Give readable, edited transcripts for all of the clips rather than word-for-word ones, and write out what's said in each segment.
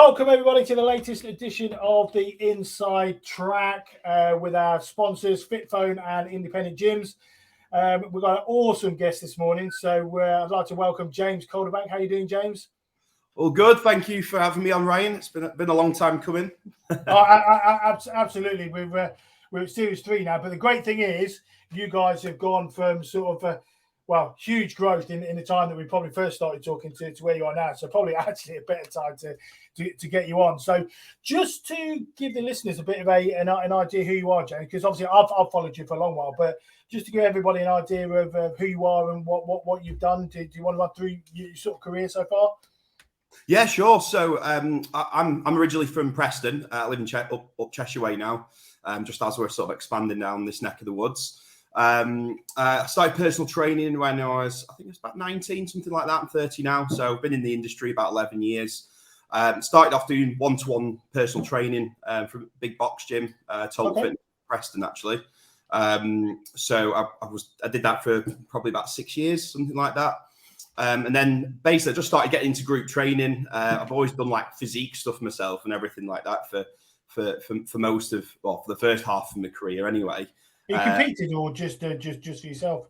Welcome everybody to the latest edition of the Inside Track with our sponsors FitPhone and Independent Gyms. We've got an awesome guest this morning, so I'd like to welcome James Calderbank. How are you doing, James? All good. Thank you for having me on, Ryan. It's been a long time coming. Absolutely. We're at Series 3 now, but the great thing is you guys have gone from sort of huge growth in the time that we probably first started talking to where you are now. So probably actually a better time to get you on. So just to give the listeners a bit of an idea who you are, James, because obviously I've followed you for a long while, but just to give everybody an idea of who you are and what you've done. Do you want to run through your sort of career so far? Yeah, sure. So I'm originally from Preston. I live in up Cheshire Way now, just as we're sort of expanding down this neck of the woods. I started personal training when I was about 19, something like that. I'm 30 now, so I've been in the industry about 11 years. Started off doing one-to-one personal training from a big box gym, Total Fitness Preston, actually. So I did that for probably about 6 years, something like that. And then basically I just started getting into group training. I've always done like physique stuff myself and everything like that for most of, for the first half of my career anyway. You competed or just for yourself?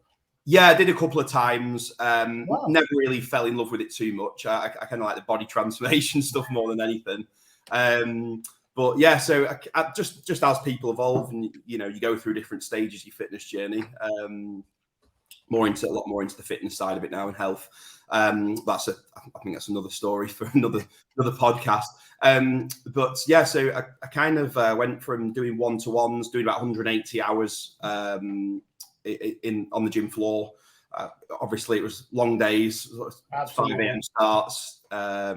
Yeah, I did a couple of times. Wow. Never really fell in love with it too much. I kind of like the body transformation stuff more than anything. But yeah, so I just as people evolve and you go through different stages of your fitness journey. A lot more into the fitness side of it now and health. I think that's another story for another podcast. But yeah, so I kind of went from doing one-to-ones, doing about 180 hours on the gym floor. Obviously, it was long days, 5 a.m. starts,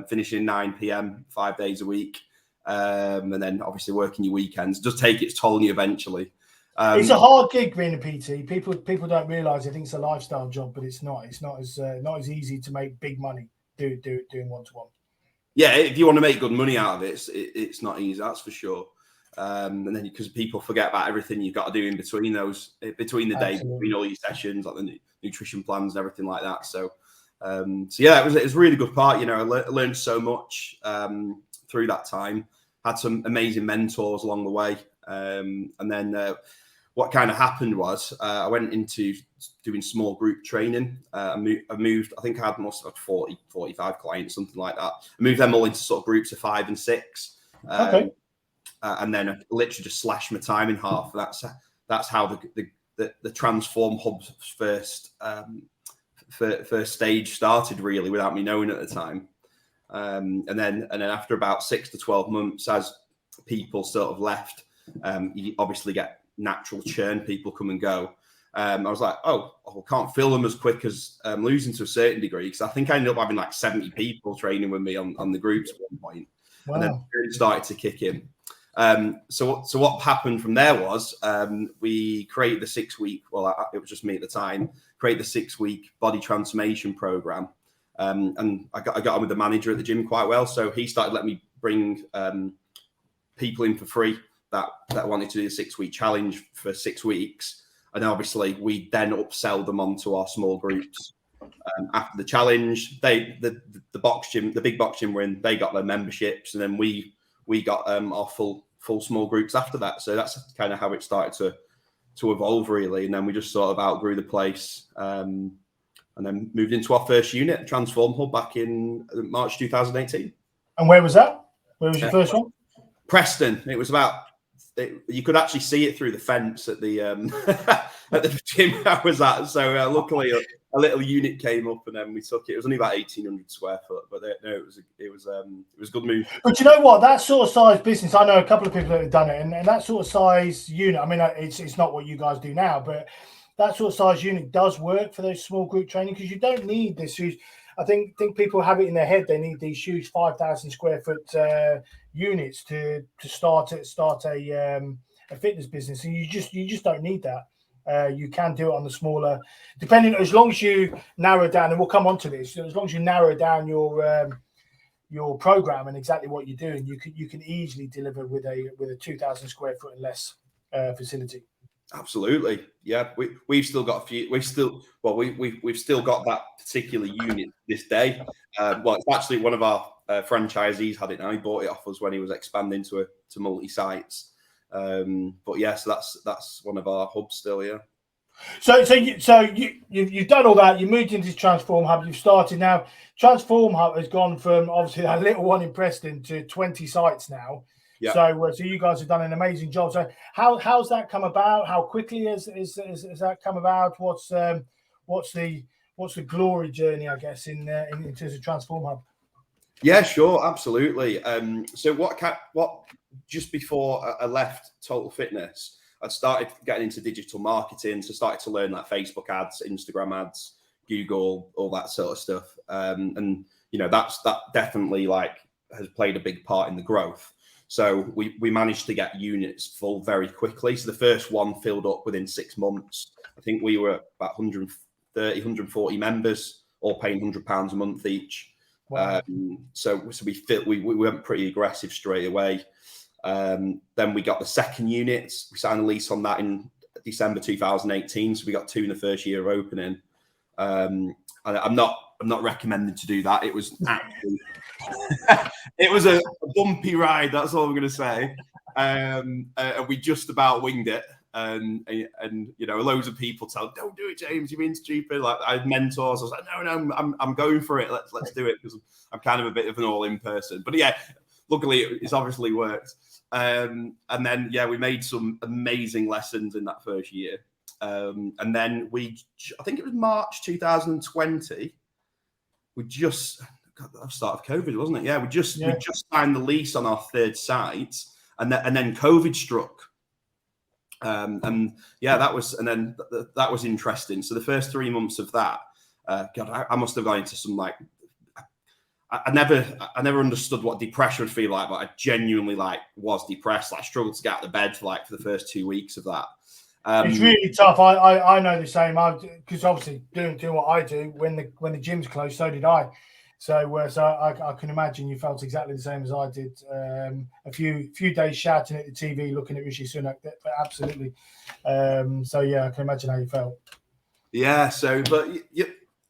finishing 9 p.m. 5 days a week, and then obviously working your weekends. It does take its toll on you eventually. It's a hard gig being a PT. People don't realise. I think it's a lifestyle job, but it's not. It's not as easy to make big money doing one-to-one. Yeah, if you want to make good money out of it, it's not easy. That's for sure. And then because people forget about everything you've got to do in between the day, between all your sessions, like the nutrition plans and everything like that. So yeah, it was a really good part. I learned so much through that time. Had some amazing mentors along the way, and then. What kind of happened was I went into doing small group training. I moved, I think I must have had 40, 45 clients, something like that. I moved them all into sort of groups of 5 and 6. And then I literally just slashed my time in half. That's how the Transform Hub's first stage started, really, without me knowing at the time. And then after about 6 to 12 months, as people sort of left, you obviously get natural churn, people come and go. I was like, I can't fill them as quick as losing to a certain degree, because I think I ended up having like 70 people training with me on the groups at one point. Wow. And then it started to kick in. So what happened from there was we created the 6-week, it was just me at the time, created the 6-week body transformation program. And I got on with the manager at the gym quite well. So he started letting me bring people in for free that wanted to do a 6-week challenge for 6 weeks. And obviously we then upsell them onto our small groups. After the challenge, the box gym, the big box gym we're in, they got their memberships, and then we got our full small groups after that. So that's kind of how it started to evolve, really. And then we just sort of outgrew the place, and then moved into our first unit, Transform Hub, back in March 2018. And where was that? Where was your first one? Preston. It was you could actually see it through the fence at the at the gym I was at. So luckily a little unit came up, and then we took it. It was only about 1,800 square foot, but no, it was a good move. But you know what? That sort of size business, I know a couple of people that have done it, and that sort of size unit. I mean, it's not what you guys do now, but that sort of size unit does work for those small group training, because you don't need this huge. I think people have it in their head they need these huge 5,000 square foot units to start a fitness business, and you just don't need that. You can do it on the smaller, depending, as long as you narrow down, and we'll come on to this. As long as you narrow down your program and exactly what you're doing, you can easily deliver with a 2,000 square foot and less facility. Absolutely, yeah. We've still got a few. We've still got that particular unit this day. Well, it's actually one of our franchisees had it now. He bought it off us when he was expanding to multi sites. But yeah, so that's one of our hubs still. Yeah. So you've done all that. You moved into this Transform Hub. You've started now. Transform Hub has gone from obviously that little one in Preston to 20 sites now. Yeah. So you guys have done an amazing job. So how's that come about? How quickly has that come about? What's the glory journey, I guess, in terms of Transform Hub? Yeah, sure, absolutely. So what just before I left Total Fitness, I started getting into digital marketing, so started to learn like Facebook ads, Instagram ads, Google, all that sort of stuff. And you know, that definitely like has played a big part in the growth. So we managed to get units full very quickly. So the first one filled up within 6 months. I think we were about 130, 140 members, all paying £100 a month each. Wow. So we went pretty aggressive straight away. Then we got the second unit. We signed a lease on that in December 2018. So we got 2 in the first year of opening. And I'm not recommending to do that. It was actually it was a bumpy ride. That's all I'm going to say. And we just about winged it. And you know, loads of people tell, don't do it, James, you're being stupid. Like I had mentors. I was like, no, I'm going for it. Let's do it, because I'm kind of a bit of an all-in person. But yeah, luckily it's obviously worked. And then yeah, we made some amazing lessons in that first year. And then I think it was March 2020. We just the start of COVID, wasn't it? Yeah, we just signed the lease on our third site, and then COVID struck. And yeah, that was interesting. So the first 3 months of that, God, I must have gone into some like, I never understood what depression would feel like, but I genuinely like was depressed. Like, I struggled to get out of bed for the first 2 weeks of that. It's really tough. I know the same. Because obviously doing what I do, when the gym's closed, so did I. So I can imagine you felt exactly the same as I did. A few days shouting at the TV, looking at Rishi Sunak. Absolutely. So yeah, I can imagine how you felt. Yeah. So, but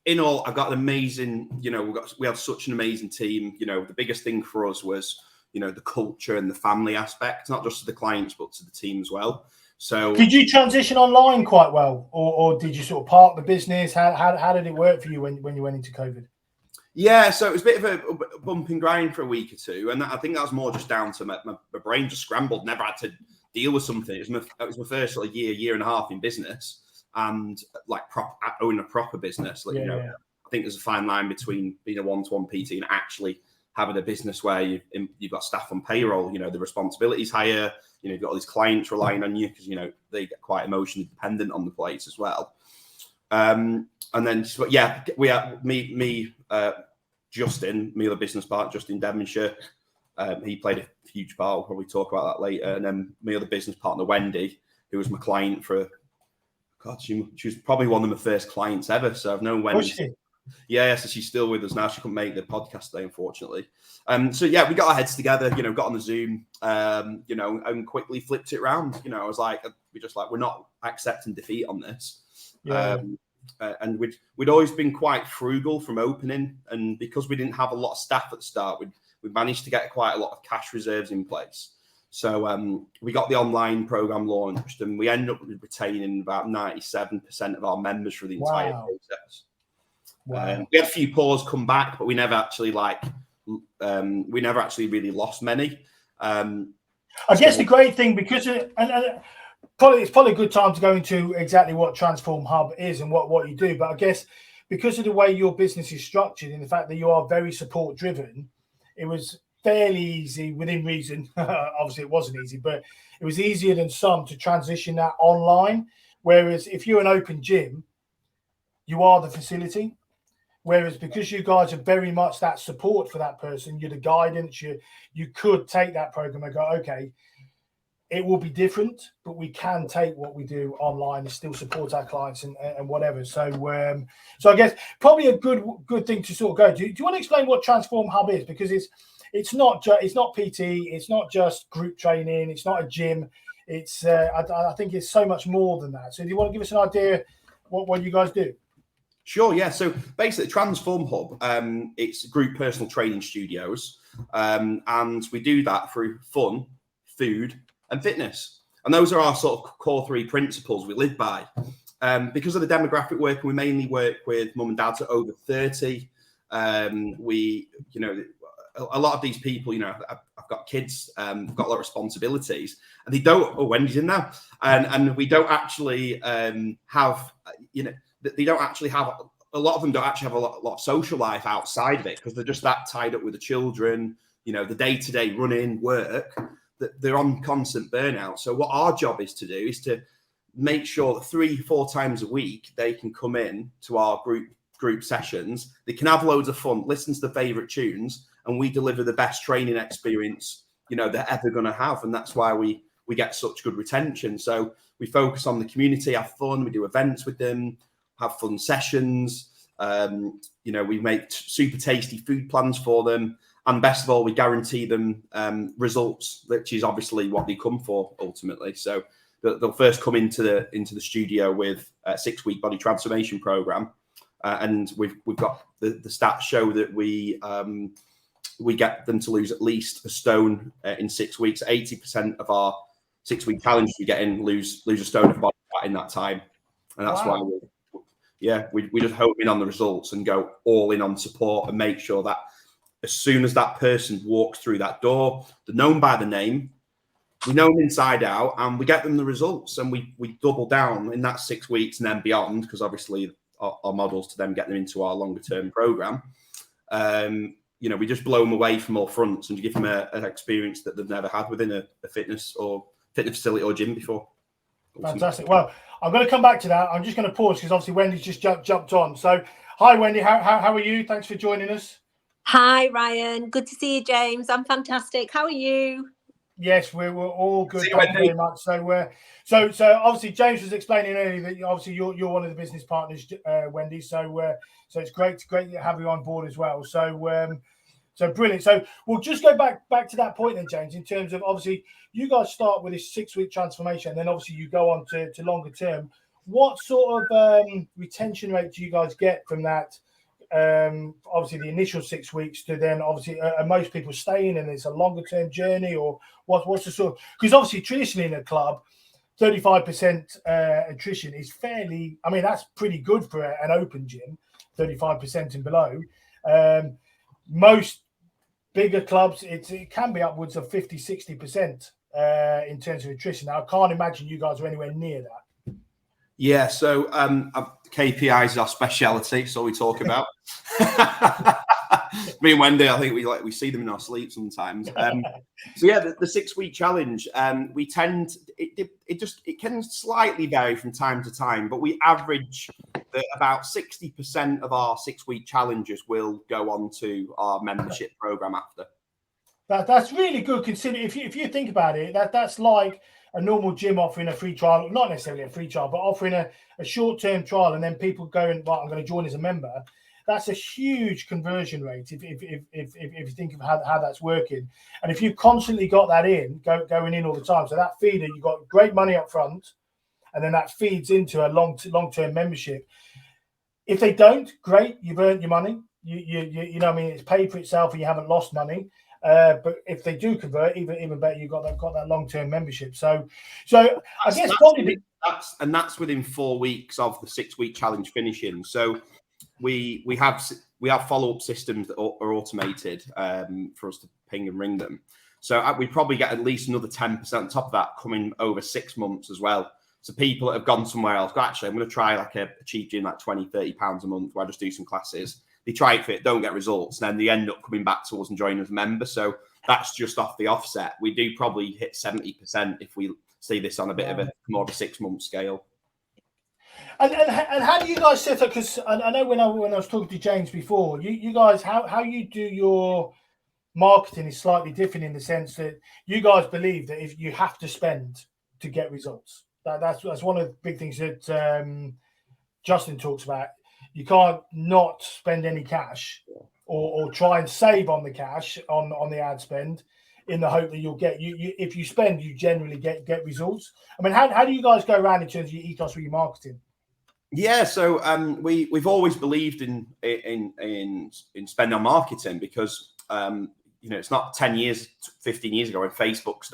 in all, I got an amazing. You know, we had such an amazing team. You know, the biggest thing for us was, you know, the culture and the family aspect, not just to the clients but to the team as well. So, did you transition online quite well, or did you sort of park the business? How did it work for you when you went into COVID? Yeah, so it was a bit of a bump and grind for a week or two, and I think that was more just down to my brain just scrambled. Never had to deal with something. It was my first sort of year and a half in business, and like owning a proper business. Like, I think there's a fine line between being a one-to-one PT and actually having a business where you've got staff on payroll. You know, the responsibility's higher. You know, you've got all these clients relying on you because, you know, they get quite emotionally dependent on the place as well. And then, yeah, we had Justin, me other business partner, Justin Devonshire. He played a huge part. We'll probably talk about that later. And then my other business partner, Wendy, who was my client for, God, she was probably one of my first clients ever. So I've known Wendy. Was she? Yeah, so she's still with us now. She couldn't make the podcast today, unfortunately. So yeah, we got our heads together, you know, got on the Zoom, you know, and quickly flipped it around. You know, I was like, we're not accepting defeat on this. Yeah. And we'd always been quite frugal from opening, and because we didn't have a lot of staff at the start, we managed to get quite a lot of cash reserves in place. So we got the online program launched, and we ended up retaining about 97% of our members for the entire process. Wow. We had a few pause come back, but we never actually really lost many. I guess the great thing, because it's probably a good time to go into exactly what Transform Hub is and what you do. But I guess because of the way your business is structured and the fact that you are very support driven, it was fairly easy within reason. Obviously, it wasn't easy, but it was easier than some to transition that online. Whereas if you're an open gym, you are the facility. Whereas because you guys are very much that support for that person, you're the guidance, you could take that program and go, okay, it will be different, but we can take what we do online and still support our clients and whatever. So I guess probably a good thing to sort of go. Do you want to explain what Transform Hub is? Because it's not PT, it's not just group training, it's not a gym. it's I think it's so much more than that. So do you want to give us an idea what you guys do? Sure, yeah. So basically, Transform Hub, it's group personal training studios, and we do that through fun, food, and fitness. And those are our sort of core three principles we live by. Because of the demographic work, we mainly work with mum and dads at over 30. We, you know, a lot of these people, you know, I've got kids, I've got a lot of responsibilities, and they don't. Oh, Wendy's in now, and we don't actually have, you know, they don't actually have. A lot of them don't actually have a lot of social life outside of it because they're just that tied up with the children, you know, the day-to-day running work, that they're on constant burnout. So what our job is to do is to make sure that 3-4 times a week they can come in to our group sessions. They can have loads of fun, listen to the favorite tunes, and we deliver the best training experience, you know, they're ever going to have. And that's why we get such good retention. So we focus on the community, have fun, we do events with them, have fun sessions. You know, we make super tasty food plans for them. And best of all, we guarantee them results, which is obviously what they come for ultimately. So they'll first come into the studio with a 6-week body transformation program. And we've got the stats show that we get them to lose at least a stone in 6 weeks. 80% of our 6-week challenge we get in lose a stone of body fat in that time. And that's why we just home in on the results and go all in on support and make sure that as soon as that person walks through that door, they're known by the name, we know them inside out, and we get them the results, and we double down in that 6 weeks and then beyond, because obviously our models to then get them into our longer term program. You know, we just blow them away from all fronts and give them an experience that they've never had within a fitness facility or gym before. Fantastic. Well, I'm going to come back to that. I'm just going to pause because obviously Wendy's just jumped on. So, hi Wendy, how are you? Thanks for joining us. Hi Ryan, good to see you, James. I'm fantastic. How are you? Yes, we're all good. Thank you very much. So obviously James was explaining earlier that obviously you're one of the business partners, Wendy. So it's great to have you on board as well. So brilliant. So we'll just go back to that point then, James, in terms of obviously you guys start with this 6-week transformation, and then obviously you go on to longer term. What sort of retention rate do you guys get from that? Obviously the initial 6 weeks to then obviously most people staying, and it's a longer term journey, or what's the sort of, because obviously traditionally in a club 35% attrition is fairly, I mean, that's pretty good for an open gym, 35% and below. Most bigger clubs it can be upwards of 50-60% in terms of attrition. Now I can't imagine you guys are anywhere near that. Yeah, so KPIs is our speciality, so we talk about. Me and Wendy, I think we see them in our sleep sometimes. So yeah, the 6-week challenge, we tend it can slightly vary from time to time, but we average that about 60% of our 6-week challenges will go on to our membership program after. That's really good, considering if you think about it, that's like a normal gym offering a free trial, not necessarily a free trial, but offering a short-term trial, and then people going, well, I'm going to join as a member. That's a huge conversion rate if you think of how that's working. And if you've constantly got that going in all the time, so that feeder, you've got great money up front, and then that feeds into a long-term membership. If they don't, great, you've earned your money. You know what I mean, it's paid for itself and you haven't lost money. But if they do convert, even better, you've got that long-term membership. So I guess probably that's within 4 weeks of the 6-week challenge finishing. So we have follow-up systems that are automated for us to ping and ring them. So we probably get at least another 10% on top of that coming over 6 months as well. So people that have gone somewhere else, go, actually, I'm going to try like a cheap gym, like £20-30 a month, where I just do some classes. They try it for it, don't get results, and then they end up coming back to us and joining as a member. So that's just off the offset. We do probably hit 70% if we see this on a bit of a more of a 6-month scale. And how do you guys set up? Because I know when I was talking to James before, you guys, how you do your marketing is slightly different in the sense that you guys believe that if you have to spend to get results, that's one of the big things that Justin talks about. You can't not spend any cash or try and save on the cash on the ad spend. in the hope that you'll get if you spend, you generally get results. I mean, how do you guys go around in terms of your ethos with your marketing? Yeah, so we've always believed in spend on marketing because it's not 10 years, 15 years ago when Facebook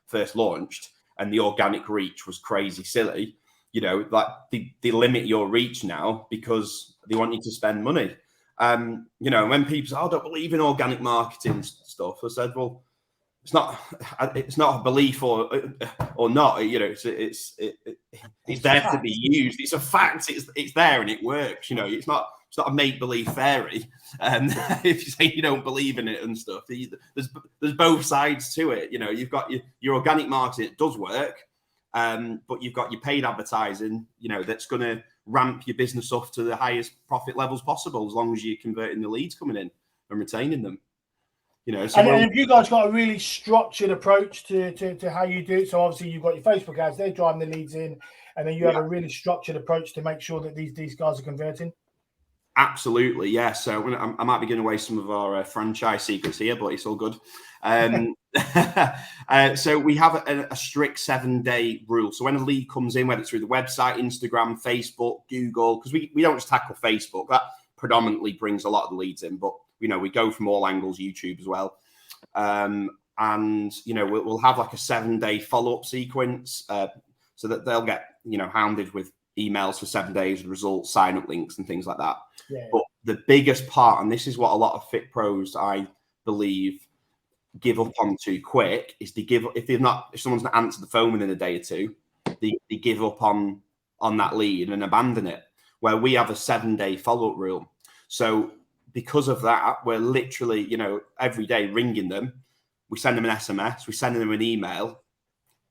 first launched and the organic reach was crazy silly. Like they limit your reach now because they want you to spend money. When people say, "I don't believe in organic marketing stuff," I said, "Well, it's not a belief or not. It's there to be used. It's a fact. It's there and it works. It's not a make believe fairy. If you say you don't believe in it and stuff, there's both sides to it. You've got your organic marketing. It does work, but you've got your paid advertising. That's going to ramp your business up to the highest profit levels possible, as long as you're converting the leads coming in and retaining them. So and have you guys got a really structured approach to how you do it? So obviously you've got your Facebook ads, they're driving the leads in, and then you have a really structured approach to make sure that these guys are converting. Absolutely, yeah. So I might be giving away some of our franchise secrets here, but it's all good. So we have a strict 7-day rule. So when a lead comes in, whether it's through the website, Instagram, Facebook, Google, because we don't just tackle Facebook, that predominantly brings a lot of the leads in, but we go from all angles, YouTube as well. And we'll have like a 7-day follow-up sequence so that they'll get hounded with emails for 7 days, results, sign-up links and things like that. Yeah. But the biggest part, and this is what a lot of fit pros, I believe, give up on too quick, is if someone's not answered the phone within a day or two, they give up on that lead and abandon it. Where we have a 7-day follow-up rule. So because of that, we're literally, every day ringing them. We send them an SMS, we send them an email.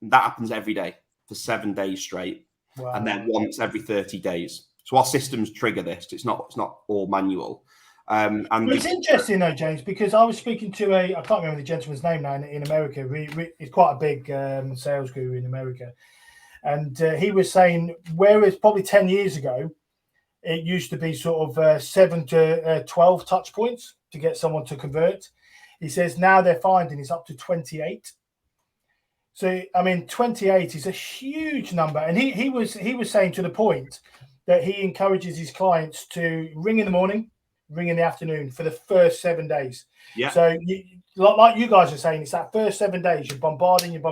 That happens every day for 7 days straight. Wow. And then once every 30 days. So our systems trigger this. It's not all manual. And it's interesting though, James, because I was speaking to I can't remember the gentleman's name now in America. He's quite a big sales guru in America. And he was saying, whereas probably 10 years ago, it used to be sort of 7 to 12 touch points to get someone to convert. He says now they're finding it's up to 28. So, I mean, 28 is a huge number. And he was saying to the point that he encourages his clients to ring in the morning, ring in the afternoon for the first 7 days. Yeah. So, like you guys are saying, it's that first 7 days, you're bombarding,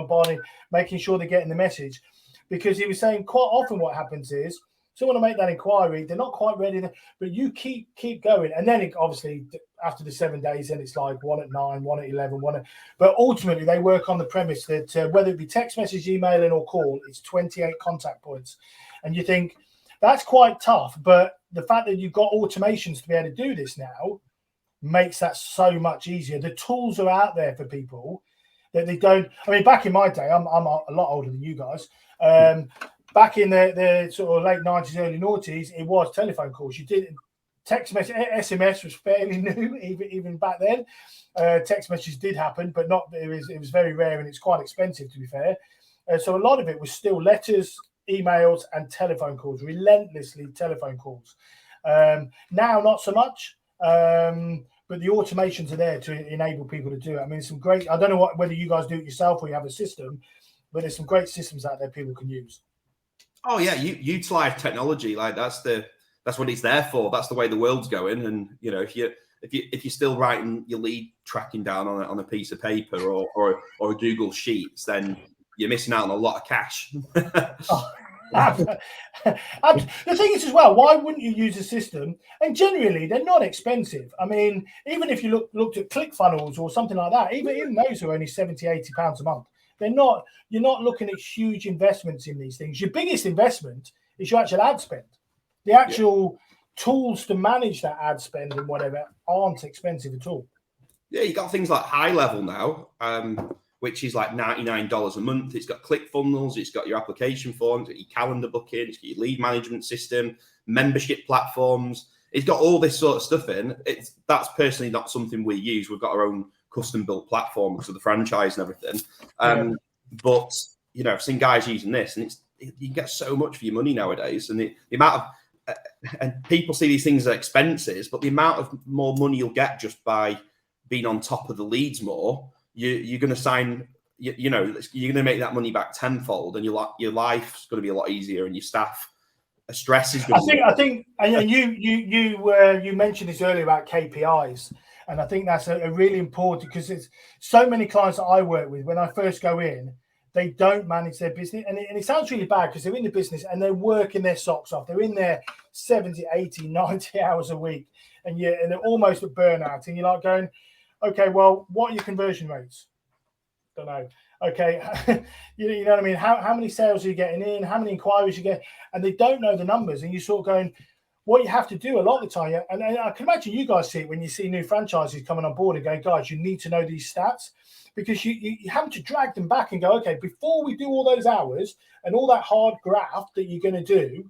making sure they're getting the message. Because he was saying quite often what happens is, someone will make that inquiry, they're not quite ready, but you keep going. And then obviously after the 7 days, then it's like 1 at 9, 1 at 11, but ultimately they work on the premise that whether it be text message, emailing or call, it's 28 contact points. And you think that's quite tough, but the fact that you've got automations to be able to do this now makes that so much easier. The tools are out there for people that they don't. I mean, back in my day, I'm a lot older than you guys. Back in the sort of late 90s, early noughties, it was telephone calls. You did text message, SMS was fairly new even back then. Text messages did happen, but not. It was very rare and it's quite expensive, to be fair. So a lot of it was still letters, emails, and telephone calls, relentlessly telephone calls. Now, not so much, but the automations are there to enable people to do it. I mean, some great. I don't know whether you guys do it yourself or you have a system, but there's some great systems out there people can use. Oh yeah, you utilize technology, like that's what it's there for. That's the way the world's going. And if you're still writing your lead tracking down on a piece of paper or a Google Sheets, then you're missing out on a lot of cash. The thing is as well, why wouldn't you use a system? And generally, they're not expensive. I mean, even if you looked at ClickFunnels or something like that, even those are only £70-80 a month. You're not looking at huge investments in these things. Your biggest investment is your actual ad spend. The actual tools to manage that ad spend and whatever aren't expensive at all. Yeah, you got things like High Level now, which is like $99 a month. It's got ClickFunnels, it's got your application forms, it's got your calendar booking, it's got your lead management system, membership platforms. It's got all this sort of stuff in. That's personally not something we use. We've got our own custom built platform because of the franchise and everything. But I've seen guys using this, and you can get so much for your money nowadays. And the amount of and people see these things as expenses, but the amount of more money you'll get just by being on top of the leads more you're going to sign. You're going to make that money back tenfold, and your life's going to be a lot easier, and your staff stress is going I think, and you mentioned this earlier about KPIs, and I think that's a really important, because it's so many clients that I work with, when I first go in, they don't manage their business, and it sounds really bad, because they're in the business and they're working their socks off. They're in there 70, 80, 90 hours a week, and they're almost at burnout, and you're like going, okay, well, what are your conversion rates? Don't know. Okay, you know what I mean? How many sales are you getting in? How many inquiries you get? And they don't know the numbers, and you're sort of going, what you have to do a lot of the time, and I can imagine you guys see it when you see new franchises coming on board and going, guys, you need to know these stats, because you have to drag them back and go, okay, before we do all those hours and all that hard graft that you're going to do,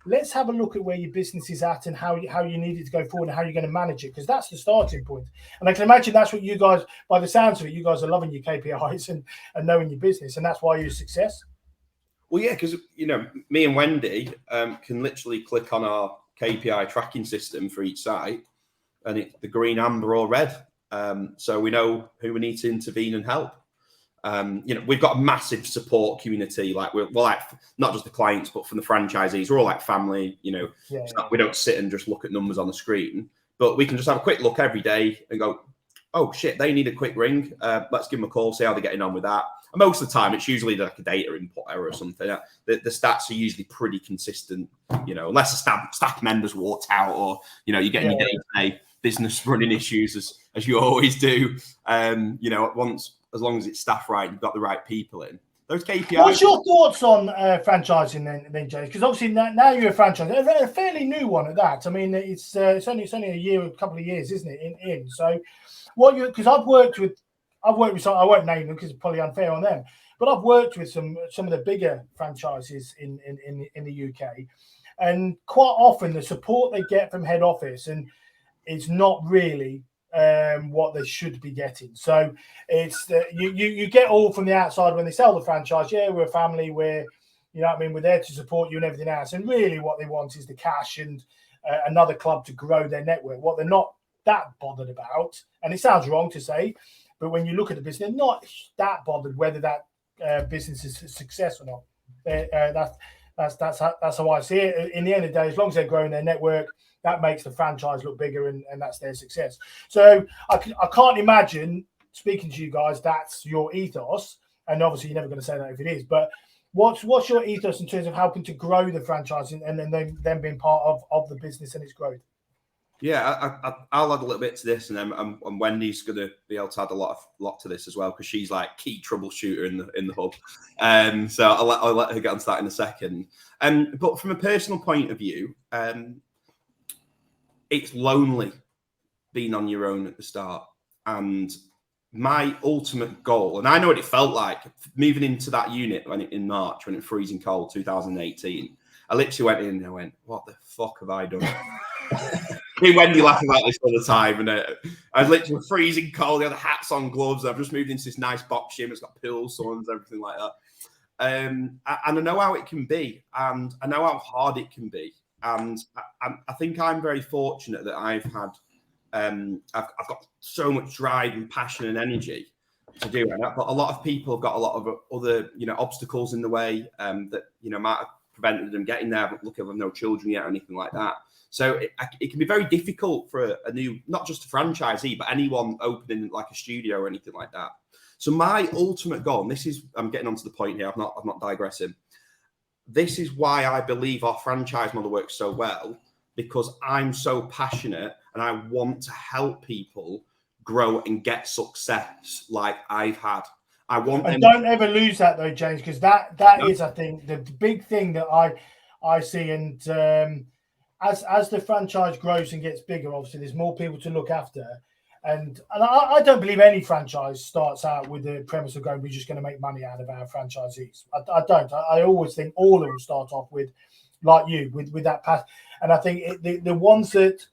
let's have a look at where your business is at and how you need it to go forward and how you're going to manage it, because that's the starting point. And I can imagine that's what you guys, by the sounds of it, you guys are loving your KPIs and knowing your business, and that's why you're a success. Well, yeah, because me and Wendy can literally click on our KPI tracking system for each site, and it's the green, amber, or red. So we know who we need to intervene and help. We've got a massive support community. Like we're like not just the clients, but from the franchisees. We're all like family. We don't sit and just look at numbers on the screen, but we can just have a quick look every day and go, oh shit, they need a quick ring. Let's give them a call, see how they're getting on with that. And most of the time, it's usually like a data input error or something. The stats are usually pretty consistent. Unless the staff members walked out, or you're getting your day-to-day business running issues as you always do. Once. As long as it's staffed right, you've got the right people in. Those KPIs. What's your thoughts on franchising then, James? Because obviously now you're a franchise, a fairly new one at that. I mean, it's only a year, a couple of years, isn't it? So, because I've worked with some, I won't name them because it's probably unfair on them, but I've worked with some of the bigger franchises in the UK, and quite often the support they get from head office and it's not really what they should be getting. So it's you get all from the outside when they sell the franchise. Yeah, we're a family, we're there to support you and everything else. And really what they want is the cash and another club to grow their network. What they're not that bothered about, and it sounds wrong to say, but when you look at the business, they're not that bothered whether that business is a success or not. That's how I see it. In the end of the day, as long as they're growing their network, that makes the franchise look bigger, and that's their success. So I can't imagine, speaking to you guys, that's your ethos. And obviously, you're never going to say that if it is. But what's your ethos in terms of helping to grow the franchise and then them being part of the business and its growth? Yeah, I'll add a little bit to this, and then and Wendy's going to be able to add a lot to this as well, because she's like key troubleshooter in the hub. So I'll let her get onto that in a second. But from a personal point of view, it's lonely being on your own at the start. And my ultimate goal, and I know what it felt like moving into that unit in March when it was freezing cold, 2018. I literally went in and I went, what the fuck have I done? Me and Wendy laugh about this all the time. And I was literally freezing cold. I had the hats on, gloves. I've just moved into this nice box gym. It's got pools, suns, everything like that. And I know how it can be, and I know how hard it can be. And I think I'm very fortunate that I've had, I've got so much drive and passion and energy to do it. But a lot of people have got a lot of other, obstacles in the way that, might have prevented them getting there. But look, I've no children yet or anything like that. So it can be very difficult for a new, not just a franchisee, but anyone opening like a studio or anything like that. So my ultimate goal, and I'm getting onto the point here, I'm not digressing. This is why I believe our franchise model works so well, because I'm so passionate and I want to help people grow and get success like I've had. I want them. Don't ever lose that though, James, because that is, I think, the big thing that I see. And as the franchise grows and gets bigger, obviously there's more people to look after. And I don't believe any franchise starts out with the premise of going, we're just going to make money out of our franchisees. I don't. I always think all of them start off with, like you, with that path. And I think the ones that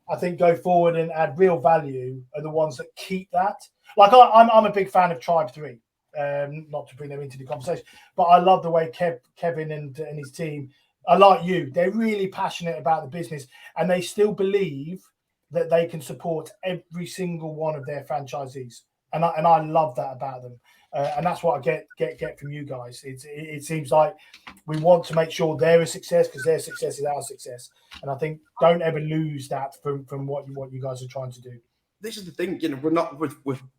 I think go forward and add real value are the ones that keep that. Like I'm a big fan of Tribe 3, not to bring them into the conversation, but I love the way Kevin and his team are like you. They're really passionate about the business, and they still believe that they can support every single one of their franchisees. and I love that about them. And that's what I get from you guys. It seems like we want to make sure they're a success because their success is our success. And I think don't ever lose that from what you guys are trying to do. This is the thing,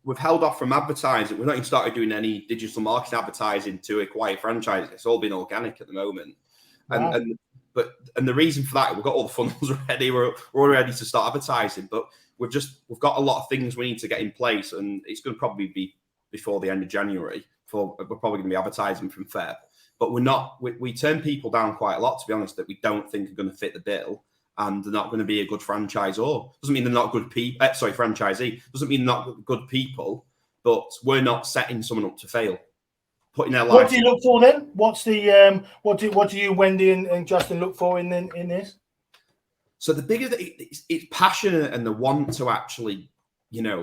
we've held off from advertising. We've not even started doing any digital marketing advertising to acquire franchises. It's all been organic at the moment. Wow. And the reason for that, we've got all the funnels ready. We're all ready to start advertising, but we've got a lot of things we need to get in place, and it's going to probably be before the end of January. We're probably going to be advertising from Feb, but we turn people down quite a lot, to be honest, that we don't think are going to fit the bill, and they're not going to be a good franchisor. Doesn't mean they're not good people. Franchisee doesn't mean they're not good people, but we're not setting someone up to fail. Putting their life. What do you look for then? What's the what do you, Wendy and Justin, look for in this? So the bigger it's passionate and the want to actually,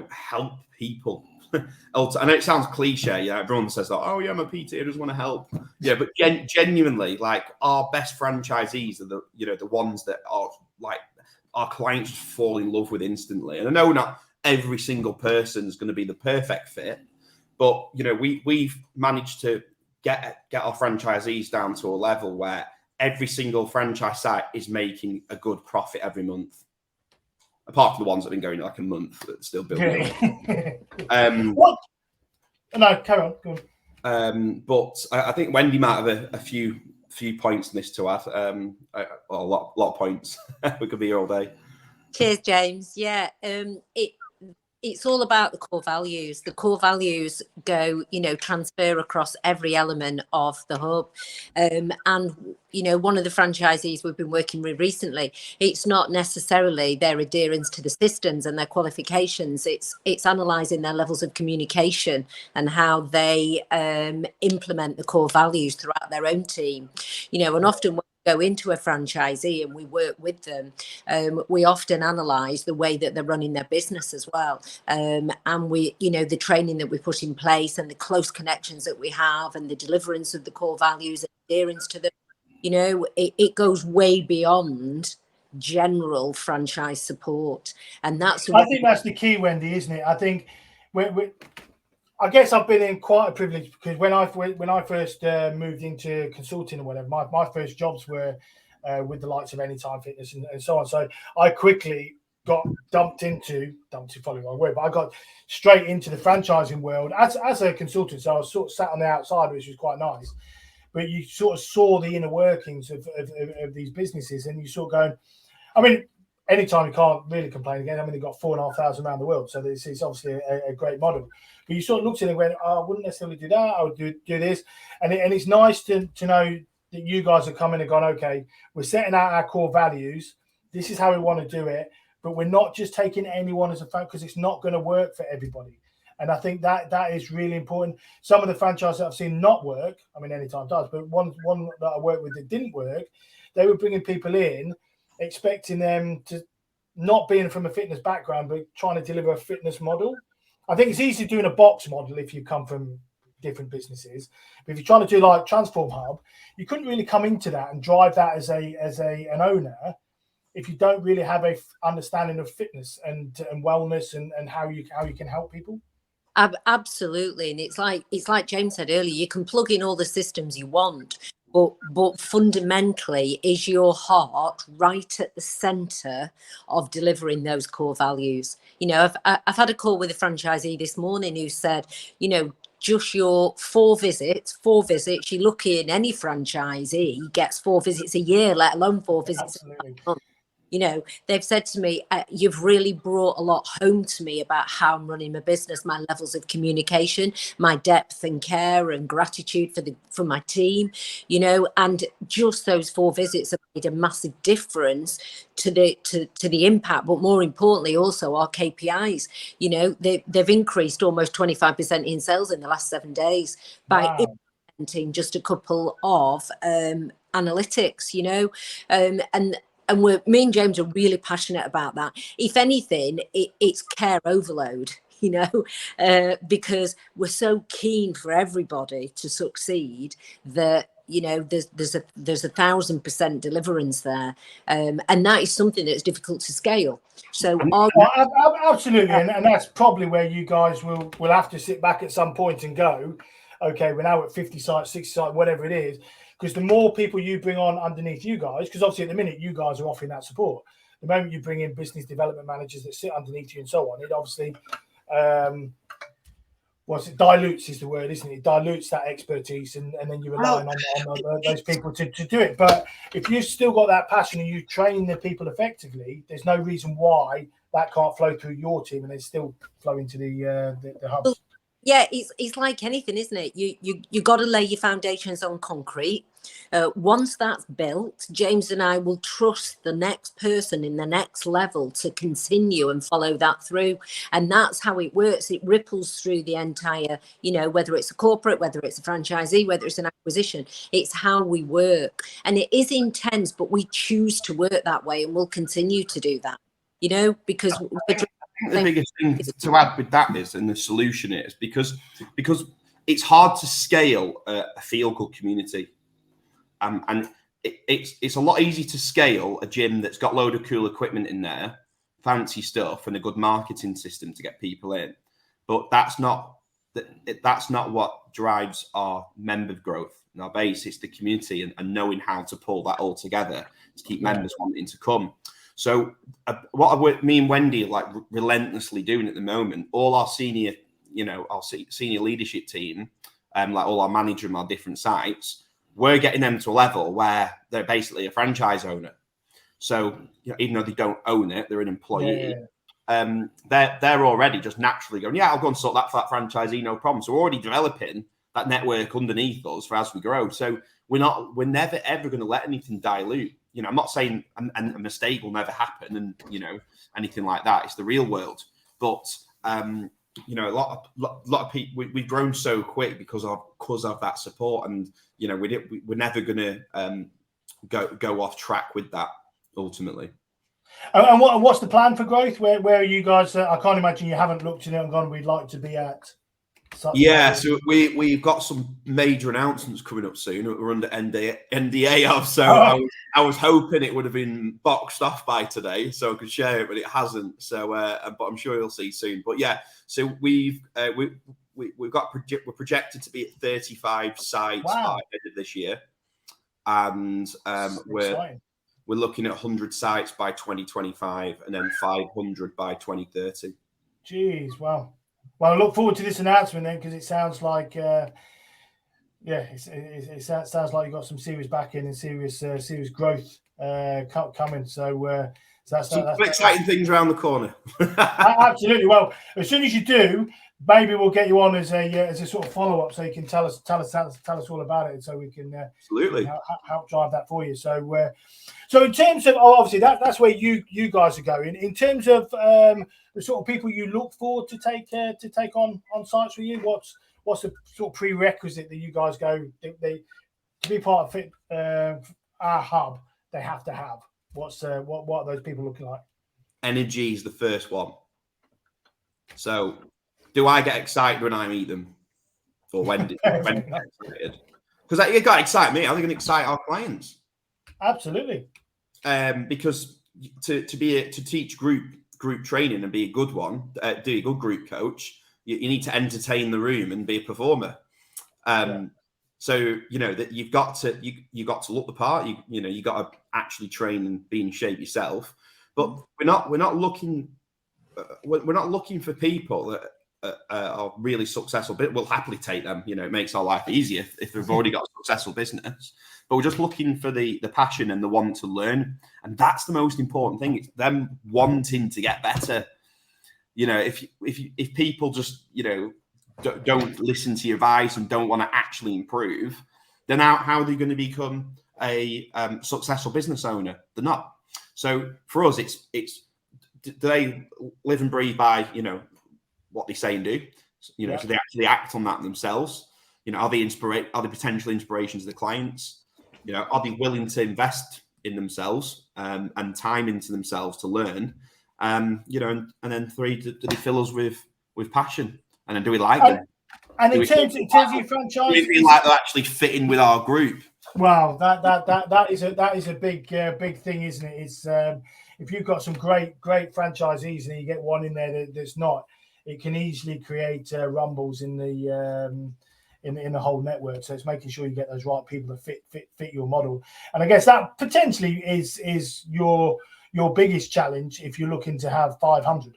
help people. I know it sounds cliche. Yeah, everyone says that. Oh yeah, I'm a PT. I just want to help. Yeah, but genuinely, like our best franchisees are the ones that are like our clients fall in love with instantly. And I know not every single person is going to be the perfect fit, but we've managed to get our franchisees down to a level where every single franchise site is making a good profit every month. Apart from the ones that have been going like a month, that's still building. What? No, carry on. Go on. But I think Wendy might have a few points in this to add. A lot of points. We could be here all day. Cheers, James. Yeah, it's all about the core values. The core values go, transfer across every element of the hub. And, one of the franchisees we've been working with recently, it's not necessarily their adherence to the systems and their qualifications. It's analysing their levels of communication and how they implement the core values throughout their own team. And often when we go into a franchisee and we work with them, we often analyse the way that they're running their business as well. And we, the training that we put in place and the close connections that we have and the deliverance of the core values and adherence to them, it goes way beyond general franchise support. And I think that's the key, Wendy, isn't it? I think I guess I've been in quite a privilege because when I first moved into consulting or whatever, my first jobs were with the likes of Anytime Fitness and so on. So I quickly got dumped into following my word, but I got straight into the franchising world as a consultant. So I was sort of sat on the outside, which was quite nice. But you sort of saw the inner workings of these businesses, and you sort of going, I mean, Anytime you can't really complain again. I mean, they've got 4,500 around the world, so it's obviously a great model. But you sort of looked at it and went, I wouldn't necessarily do that. I would do this. And it's nice to know that you guys have come in and gone, okay, we're setting out our core values. This is how we want to do it. But we're not just taking anyone as a fan because it's not going to work for everybody. And I think that is really important. Some of the franchises that I've seen not work, I mean, Anytime does, but one that I worked with that didn't work, they were bringing people in, expecting them to not being from a fitness background, but trying to deliver a fitness model. I think it's easy doing a box model if you come from different businesses. But if you're trying to do like Transform Hub, you couldn't really come into that and drive that as an owner if you don't really have a understanding of fitness and wellness and how you can help people. Absolutely. And it's like James said earlier, you can plug in all the systems you want, but fundamentally, is your heart right at the center of delivering those core values? I've had a call with a franchisee this morning who said, just your 4 visits, you're lucky in any franchisee gets 4 visits a year, let alone 4 visits a month. They've said to me, you've really brought a lot home to me about how I'm running my business, my levels of communication, my depth and care and gratitude for my team, and just those 4 visits have made a massive difference to the impact, but more importantly, also our KPIs. They've increased almost 25% in sales in the last 7 days by implementing just a couple of analytics, and me and James are really passionate about that. If anything, it's care overload, because we're so keen for everybody to succeed that, you know, there's a 1,000% deliverance there, and that is something that's difficult to scale. So absolutely, and that's probably where you guys will have to sit back at some point and go, okay, we're now at 50 sites, 60 sites, whatever it is, because the more people you bring on underneath you guys, because obviously at the minute you guys are offering that support. The moment you bring in business development managers that sit underneath you and so on, it obviously dilutes is the word, isn't it? It dilutes that expertise, and then you're relying on those people to do it. But if you've still got that passion and you train the people effectively, there's no reason why that can't flow through your team and then still flow into the hubs. Yeah, it's like anything, isn't it? You got to lay your foundations on concrete. Once that's built, James and I will trust the next person in the next level to continue and follow that through. And that's how it works. It ripples through the entire, you know, whether it's a corporate, whether it's a franchisee, whether it's an acquisition, it's how we work. And it is intense, but we choose to work that way, and we'll continue to do that, you know, because the biggest thing to add with that is, and the solution is, because it's hard to scale a feel-good community, and it's a lot easier to scale a gym that's got a load of cool equipment in there, fancy stuff, and a good marketing system to get people in. But that's not what drives our member growth and our base. It's the community and knowing how to pull that all together to keep members wanting to come. So what me and Wendy are like relentlessly doing at the moment, all our senior, you know, our senior leadership team, like all our manager and our different sites, we're getting them to a level where they're basically a franchise owner. So, you know, even though they don't own it, they're an employee. They're already just naturally going, yeah, I'll go and sort that for that franchisee, no problem. So we're already developing that network underneath us for as we grow. So we're never ever going to let anything dilute. You know, I'm not saying a mistake will never happen, and you know, anything like that. It's the real world. But you know, a lot of people, we've grown so quick because of that support, and you know, we're never going to go off track with that ultimately. And what's the plan for growth? Where are you guys? I can't imagine you haven't looked at it and gone, we'd like to be at. So we've got some major announcements coming up soon. We're under NDA of, so I was hoping it would have been boxed off by today so I could share it, but it hasn't. So, but I'm sure you'll see soon. But yeah, so we're projected to be at 35 sites by the end of this year, and we're looking at 100 sites by 2025, and then 500 by 2030. Jeez, wow. Well, I look forward to this announcement then, because it sounds like, it sounds like you've got some serious backing and serious growth coming. So that's exciting things around the corner. Absolutely. Well, as soon as you do, maybe we'll get you on as a sort of follow up, so you can tell us all about it, so we can absolutely help drive that for you. So, so in terms of obviously that's where you guys are going. In terms of the sort of people you look for to take on sites with you, what's the sort of prerequisite that you guys go they to be part of our hub? They have to have. What are those people looking like? Energy is the first one. So, do I get excited when I meet them, or when get excited? Because it got to excite me. I think it can excite our clients. Absolutely. Because to teach group training and be a good one, do a good group coach, you need to entertain the room and be a performer. So you know that you've got to look the part. You got to actually train and be in shape yourself. But we're not looking for people that are really successful. But we'll happily take them. You know, it makes our life easier if they've already got a successful business. But we're just looking for the passion and the want to learn, and that's the most important thing. It's them wanting to get better. You know, if people just don't listen to your advice and don't want to actually improve, then how are they going to become a successful business owner? They're not. So for us, it's do they live and breathe by what they say and do? So they actually act on that themselves. Are they potential inspirations to the clients? Are they willing to invest in themselves and time into themselves to learn? And then 3, do they fill us with passion? And then do we like them? And in terms of your franchise, do we feel like they're actually fitting with our group? Wow, that is a big thing, isn't it? It's if you've got some great franchisees and you get one in there that's not, it can easily create rumbles in the in the whole network. So it's making sure you get those right people that fit your model. And I guess that potentially is your biggest challenge if you're looking to have 500.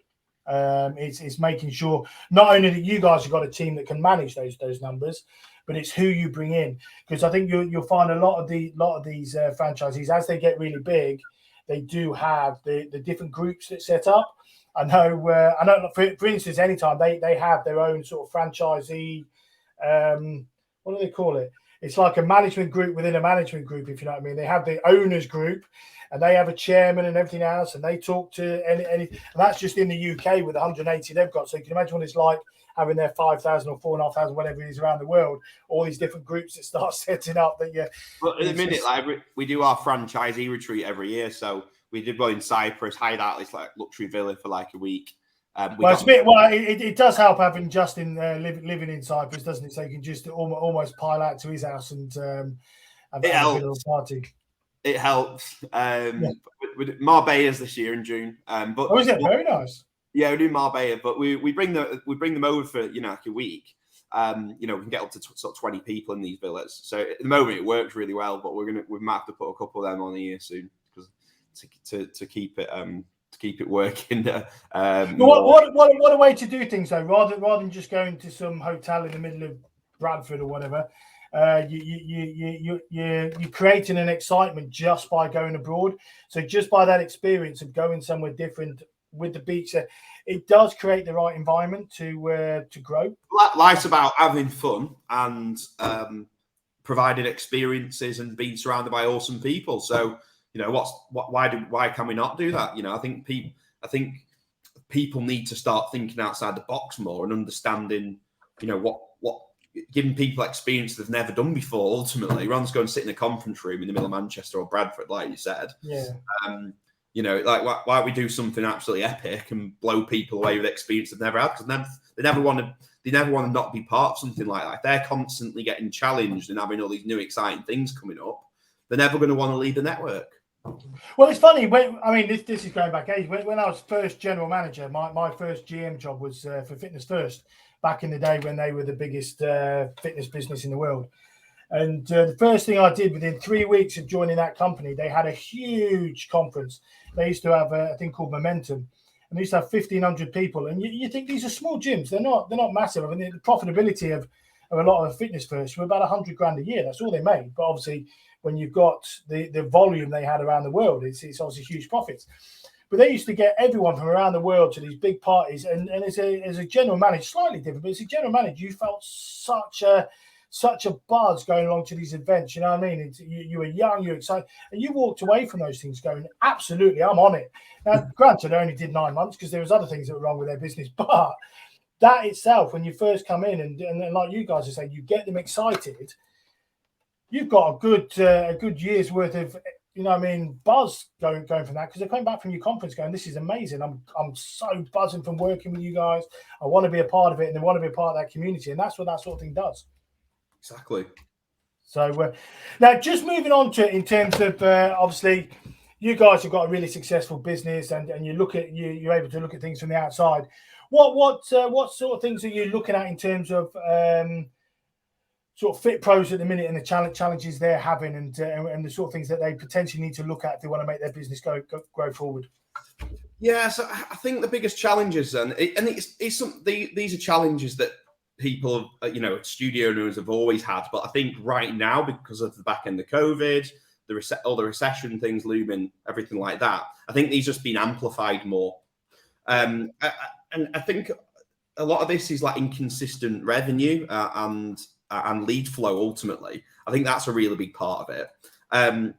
It's making sure not only that you guys have got a team that can manage those numbers, but it's who you bring in. Because I think you'll find a lot of these franchisees, as they get really big, they do have the different groups that set up. I know for instance, anytime they have their own sort of franchisee, what do they call it? It's like a management group within a management group, if you know what I mean. They have the owners group, and they have a chairman and everything else, and they talk to any and that's just in the UK with 180 they've got. So you can imagine what it's like having their 5,000 or 4,500, whatever it is, around the world, all these different groups that start setting up. That Well, in a minute, like we do our franchisee retreat every year, so we did one in Cyprus, hired out this like luxury villa for like a week. It does help having Justin living in Cyprus, doesn't it? So you can just almost pile out to his house and have a bit of a party. It helps. With Marbella's this year in June. Is it very nice? Yeah, we do Marbella, but we bring them over for like a week. We can get up to sort of 20 people in these villas. So at the moment it works really well, but we might have to put a couple of them on here soon because to keep it working. What a way to do things though, rather than just going to some hotel in the middle of Bradford or whatever. You're creating an excitement just by going abroad. So just by that experience of going somewhere different with the beach, it does create the right environment to grow. Life's about having fun and providing experiences and being surrounded by awesome people. So why can we not do that? I think people need to start thinking outside the box more and understanding, what giving people experience they've never done before. Ultimately, rather than go and sit in a conference room in the middle of Manchester or Bradford, like you said. Yeah. Why don't we do something absolutely epic and blow people away with experience they've never had? Because they never want to not be part of something like that. If they're constantly getting challenged and having all these new exciting things coming up, they're never going to want to leave the network. Well, it's funny. This is going back age. When I was first general manager, my first GM job was for Fitness First back in the day when they were the biggest fitness business in the world. And the first thing I did within 3 weeks of joining that company, they had a huge conference. They used to have a thing called Momentum, and they used to have 1,500 people. And you think these are small gyms? They're not massive. I mean, the profitability of a lot of Fitness First were about $100,000 a year. That's all they made. But obviously, when you've got the volume they had around the world, it's obviously huge profits. But they used to get everyone from around the world to these big parties. And as a general manager, slightly different, but as a general manager, you felt such a buzz going along to these events. You know what I mean? You were young, you were excited, and you walked away from those things going, absolutely, I'm on it. Now, granted, I only did 9 months because there was other things that were wrong with their business, but that itself, when you first come in and like you guys are saying, you get them excited, you've got a good year's worth of, buzz going from that, because they're coming back from your conference going, this is amazing. I'm so buzzing from working with you guys. I want to be a part of it, and they want to be a part of that community, and that's what that sort of thing does. Exactly. So now, just moving on to in terms of obviously, you guys have got a really successful business, and you're able to look at things from the outside. What sort of things are you looking at in terms of sort of Fit Pros at the minute and the challenges they're having, and the sort of things that they potentially need to look at if they want to make their business grow forward? Yeah, so I think the biggest challenges, these are challenges that people, studio owners have always had, but I think right now, because of the back end of COVID, all the recession things looming, everything like that, I think these just been amplified more. And I think a lot of this is like inconsistent revenue and lead flow. Ultimately, I think that's a really big part of it.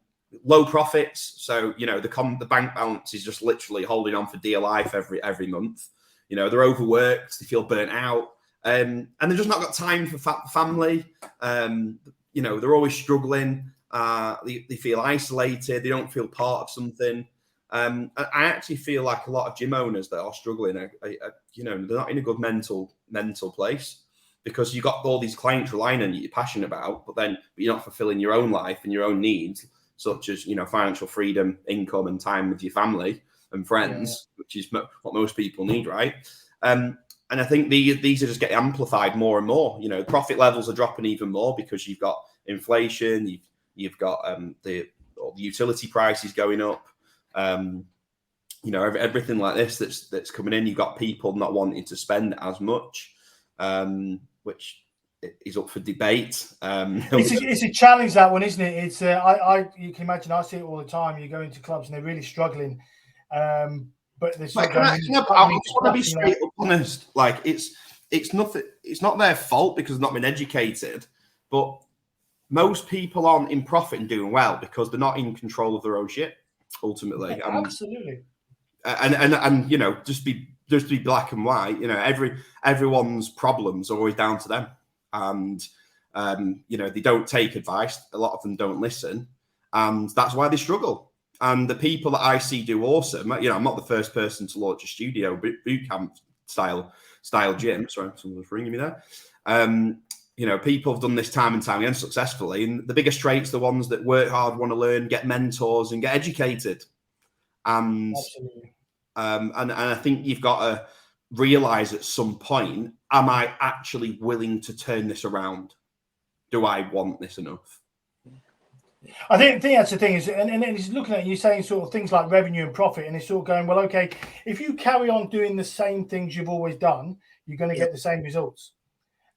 Low profits, so the bank balance is just literally holding on for dear life every month. They're overworked, they feel burnt out. And they've just not got time for family. They're always struggling. They feel isolated. They don't feel part of something. I actually feel like a lot of gym owners that are struggling, they're not in a good mental place. because you've got all these clients relying on you, you're passionate about, but you're not fulfilling your own life and your own needs, such as, you know, financial freedom, income, and time with your family and friends, which is what most people need, right? And I think these are just getting amplified more and more. You know, profit levels are dropping even more because you've got inflation, you've got the utility prices going up. You know, everything like this that's coming in. You've got people not wanting to spend as much, which is up for debate. It's a challenge, that one, isn't it? It's you can imagine, I see it all the time. You go into clubs and they're really struggling, but they're still I just want to be straight up honest. Like, it's not their fault because they've not been educated, but most people aren't in profit and doing well because they're not in control of their own shit ultimately. Absolutely. And you know, just be black and white. You know, everyone's problems are always down to them, and you know, they don't take advice. A lot of them don't listen, and that's why they struggle. And the people that I see do awesome. You know, I'm not the first person to launch a studio boot camp style gym. Sorry, someone was ringing me there. You know, people have done this time and time again successfully, and the biggest traits, the ones that work hard, want to learn, get mentors, and get educated. And and I think you've got to realize at some point, am I actually willing to turn this around? Do I want this enough? I think that's the thing, is, and he's looking at you saying sort of things like revenue and profit, and it's sort of going, well, okay, if you carry on doing the same things you've always done, you're going to get the same results.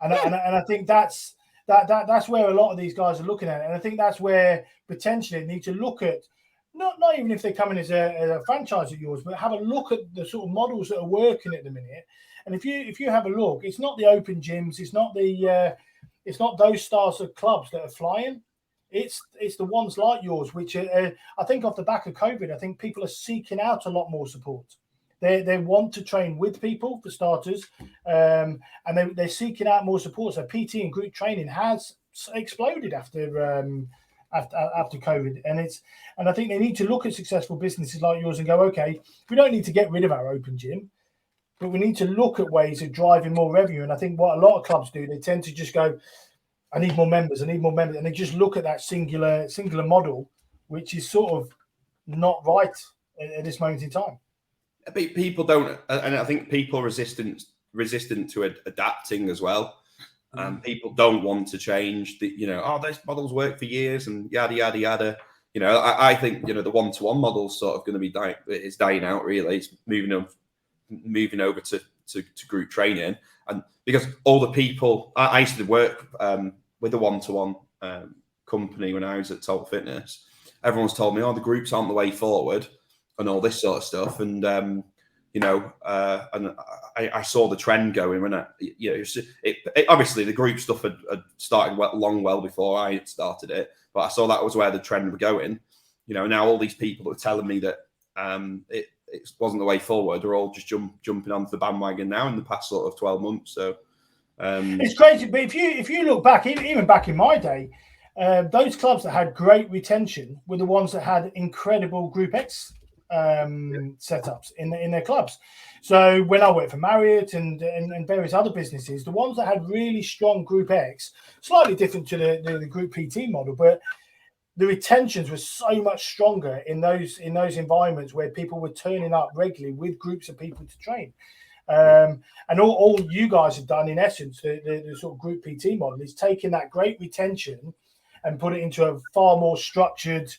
And I think that's where a lot of these guys are looking at it. And I think that's where potentially they need to look at, not even if they come in as a franchise of yours, but have a look at the sort of models that are working at the minute. And if you have a look, it's not the open gyms, it's not those styles of clubs that are flying. It's the ones like yours, which I think off the back of COVID, I think people are seeking out a lot more support. They want to train with people, for starters, and they're seeking out more support. So PT and group training has exploded after COVID, and I think they need to look at successful businesses like yours and go, okay, we don't need to get rid of our open gym, but we need to look at ways of driving more revenue. And I think what a lot of clubs do, they tend to just go, I need more members, and they just look at that singular model, which is sort of not right at this moment in time. People don't, and I think people are resistant to adapting as well. People don't want to change. You know, those models work for years and yada yada yada. You know, I think, you know, the one-to-one model is sort of going to be dying out. Really, it's moving over to group training, and because all the people I used to work with a one-to-one company when I was at Total Fitness. Everyone's told me, the groups aren't the way forward, and all this sort of stuff. And you know, and I saw the trend going when obviously the group stuff had started well before I had started it, but I saw that was where the trend was going. You know, now all these people that are telling me that it wasn't the way forward are all just jumping onto the bandwagon now in the past sort of 12 months. So it's crazy. But if you look back, even back in my day, those clubs that had great retention were the ones that had incredible Group X setups in their clubs. So when I worked for Marriott and various other businesses, the ones that had really strong Group X, slightly different to the Group PT model, but the retentions were so much stronger in those environments where people were turning up regularly with groups of people to train. And all you guys have done, in essence, the sort of Group PT model is taking that great retention and put it into a far more structured,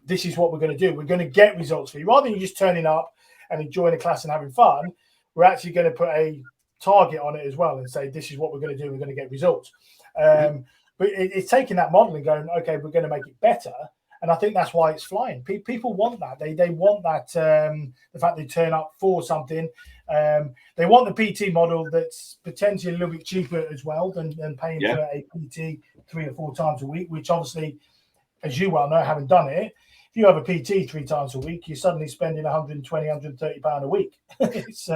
this is what we're going to do. We're going to get results for you. Rather than you just turning up and enjoying a class and having fun, we're actually going to put a target on it as well and say, this is what we're going to do. We're going to get results. But it's taking that model and going, okay, we're going to make it better. And I think that's why it's flying. People want that. They want that, the fact they turn up for something. They want the PT model that's potentially a little bit cheaper as well than paying for a PT 3 or 4 times a week, which obviously, as you well know, having done it, if you have a PT 3 times a week, you're suddenly spending 120, 130 pound a week. It's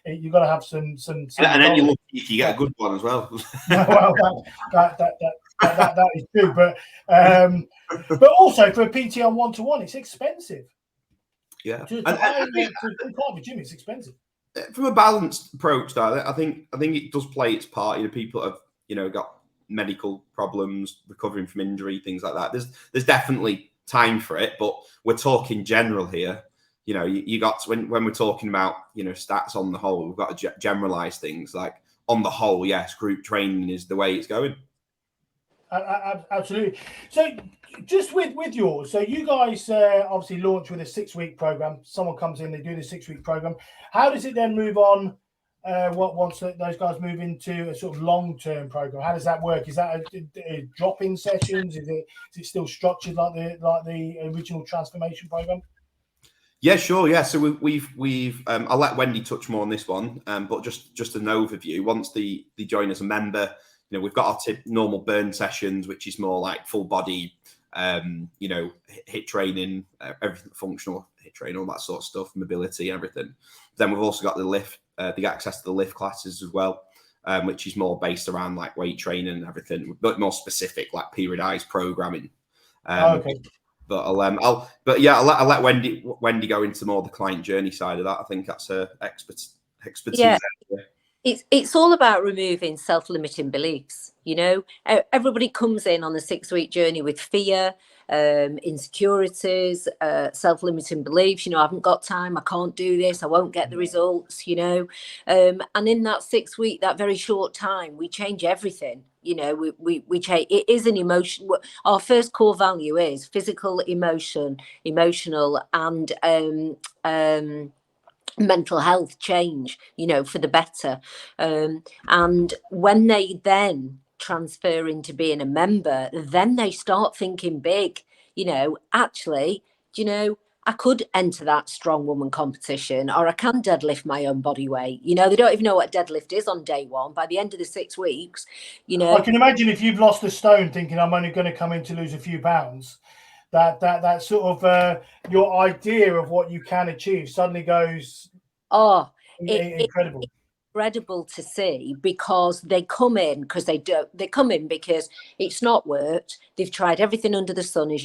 you've got to have some and then you get a good one as well. Well, that is true, but also for a PT on one-to-one, it's expensive. Yeah, to part of the gym, it's expensive. From a balanced approach, though, I think it does play its part. You know, people have got medical problems, recovering from injury, things like that. There's definitely time for it, but we're talking general here. You got to, when we're talking about stats on the whole, we've got to generalize things. Like on the whole, yes, group training is the way it's going. Absolutely. So just with yours, so you guys obviously launch with a 6-week program. Someone comes in, they do the 6-week program. How does it then move on? Once those guys move into a sort of long-term program, how does that work? Is that a drop-in sessions? Is it still structured like the original transformation program? Yeah, sure. Yeah, so we've I'll let Wendy touch more on this one, but just an overview. Once they join as a member, we've got our normal burn sessions, which is more like full body, HIIT training, everything functional HIIT training, all that sort of stuff, mobility, everything. Then we've also got the lift. They get access to the lift classes as well, which is more based around like weight training and everything, but more specific, like periodized programming. Okay. But I'll let Wendy go into more the client journey side of that. I think that's her expertise. Yeah. It's all about removing self-limiting beliefs. Everybody comes in on the 6-week journey with fear, insecurities, self-limiting beliefs. I haven't got time, I can't do this, I won't get the results. And in that 6 week, that very short time, we change everything. We change. It is an emotion. Our first core value is physical, emotional, and mental health change, for the better. And when they then transfer into being a member, then they start thinking big. Actually, I could enter that strong woman competition, or I can deadlift my own body weight. They don't even know what a deadlift is on day one. By the end of the 6 weeks, I can imagine if you've lost a stone thinking I'm only going to come in to lose a few pounds, that sort of your idea of what you can achieve suddenly goes incredible. It's incredible to see, because they come in because it's not worked. They've tried everything under the sun, as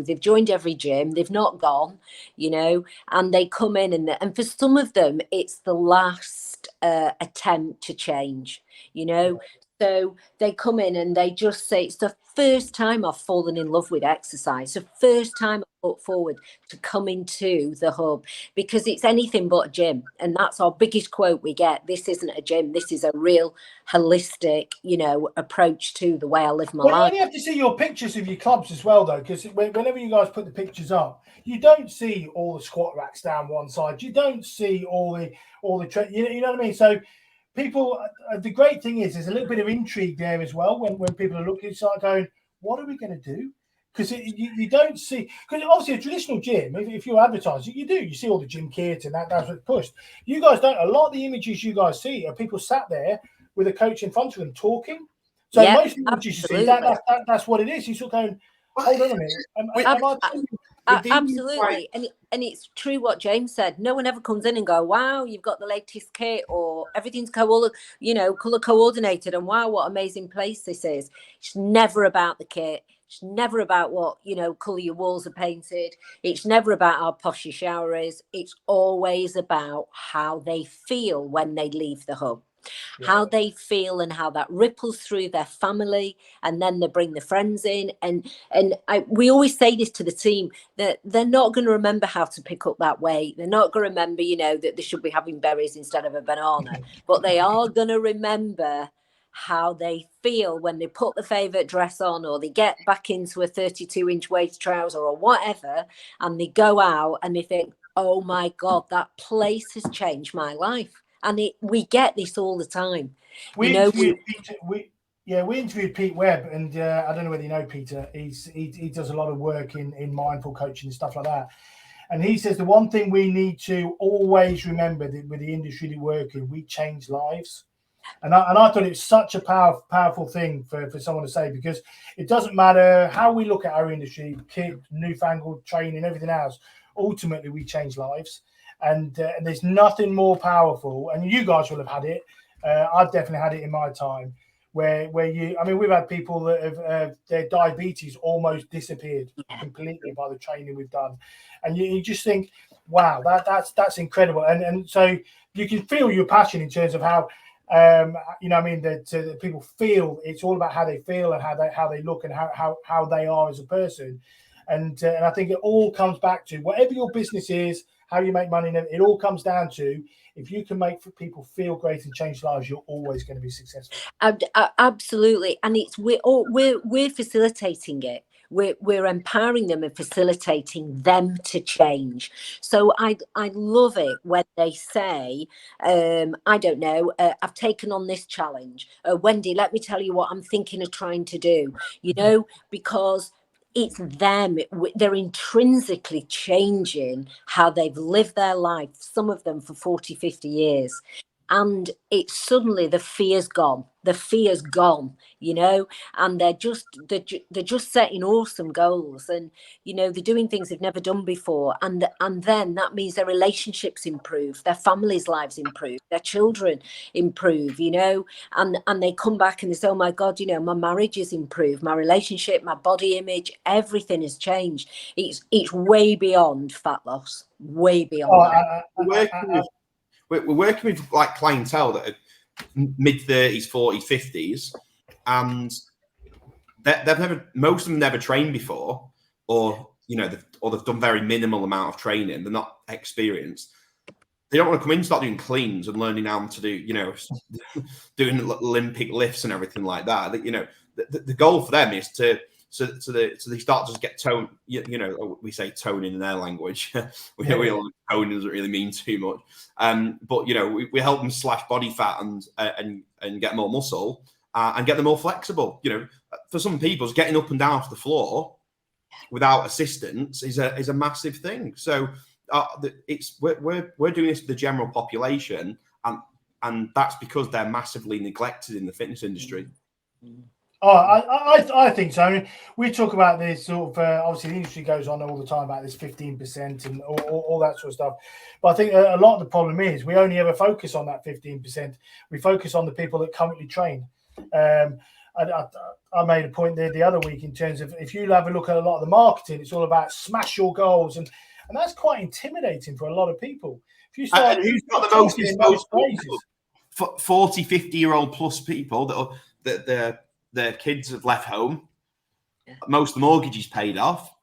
they've joined every gym, they've not gone, and they come in and for some of them it's the last attempt to change, So they come in and they just say, it's the first time I've fallen in love with exercise. The first time I look forward to coming to the hub, because it's anything but a gym. And that's our biggest quote we get. This isn't a gym. This is a real holistic, approach to the way I live my life. You have to see your pictures of your clubs as well, though, because whenever you guys put the pictures up, you don't see all the squat racks down one side. You don't see all the you know what I mean? So people, the great thing is there's a little bit of intrigue there as well when people are looking, start going, what are we going to do? Because you don't see, because obviously a traditional gym, if you're advertising, you see all the gym kit and that's what's pushed. You guys don't. A lot of the images you guys see are people sat there with a coach in front of them talking. So most of the images you see, that's what it is. You're sort of going, hold on a minute. Absolutely. And it's true what James said. No one ever comes in and go, wow, you've got the latest kit, or everything's color coordinated, and wow, what amazing place this is. It's never about the kit. It's never about what, colour your walls are painted. It's never about how posh your shower is. It's always about how they feel when they leave the hub. Yeah. How they feel and how that ripples through their family, and then they bring the friends in. And we always say this to the team, that they're not going to remember how to pick up that weight. They're not going to remember, that they should be having berries instead of a banana, but they are going to remember how they feel when they put the favourite dress on, or they get back into a 32-inch waist trouser or whatever, and they go out and they think, oh my God, that place has changed my life. And we get this all the time. We interviewed Pete Webb, and I don't know whether you know Peter. He does a lot of work in mindful coaching and stuff like that. And he says the one thing we need to always remember that with the industry that we work in, we change lives. And I thought it was such a powerful thing for someone to say, because it doesn't matter how we look at our industry, kit, newfangled training, everything else. Ultimately, we change lives. And there's nothing more powerful, and you guys will have had it. I've definitely had it in my time, where we've had people that have their diabetes almost disappeared completely by the training we've done, and you just think, wow, that's incredible, and so you can feel your passion in terms of how You know, I mean, that people feel, it's all about how they feel and how they look and how they are as a person. And I think it all comes back to whatever your business is, how you make money. It all comes down to, if you can make people feel great and change lives, you're always going to be successful. Absolutely, and it's we're facilitating it. We're empowering them and facilitating them to change. So I love it when they say, I don't know, I've taken on this challenge. Wendy, let me tell you what I'm thinking of trying to do. You know, because it's them. They're intrinsically changing how they've lived their life, some of them for 40, 50 years. And it's suddenly the fear's gone. The fear's gone, you know, and they're just setting awesome goals, and you know, they're doing things they've never done before, and then that means their relationships improve, their families' lives improve, their children improve, you know, and they come back and they say, oh my God, you know, my marriage is improved, my relationship, my body image, everything has changed. It's way beyond fat loss, way beyond that. We're working with like clientele that are mid-30s, 40s, 50s, and they've never, most of them never trained before, or you know, they've done very minimal amount of training. They're not experienced. They don't want to come in and start doing cleans and learning how to do, you know, doing Olympic lifts and everything like that. You know, the goal for them is to so they start to get tone. You know, we say toning in their language. we know toning doesn't really mean too much. But you know, we help them slash body fat and get more muscle and get them more flexible. You know, for some people, getting up and down off the floor without assistance is a massive thing. So we're doing this for the general population, and that's because they're massively neglected in the fitness industry. Oh, I think so. I mean, we talk about this sort of, obviously the industry goes on all the time about this 15% and all that sort of stuff. But I think a lot of the problem is we only ever focus on that 15%. We focus on the people that currently train. I made a point there the other week in terms of, if you have a look at a lot of the marketing, it's all about smash your goals. And that's quite intimidating for a lot of people. If you start, who's got the most disposable 40, 50-year-old plus people that their kids have left home. Most of the mortgage is paid off.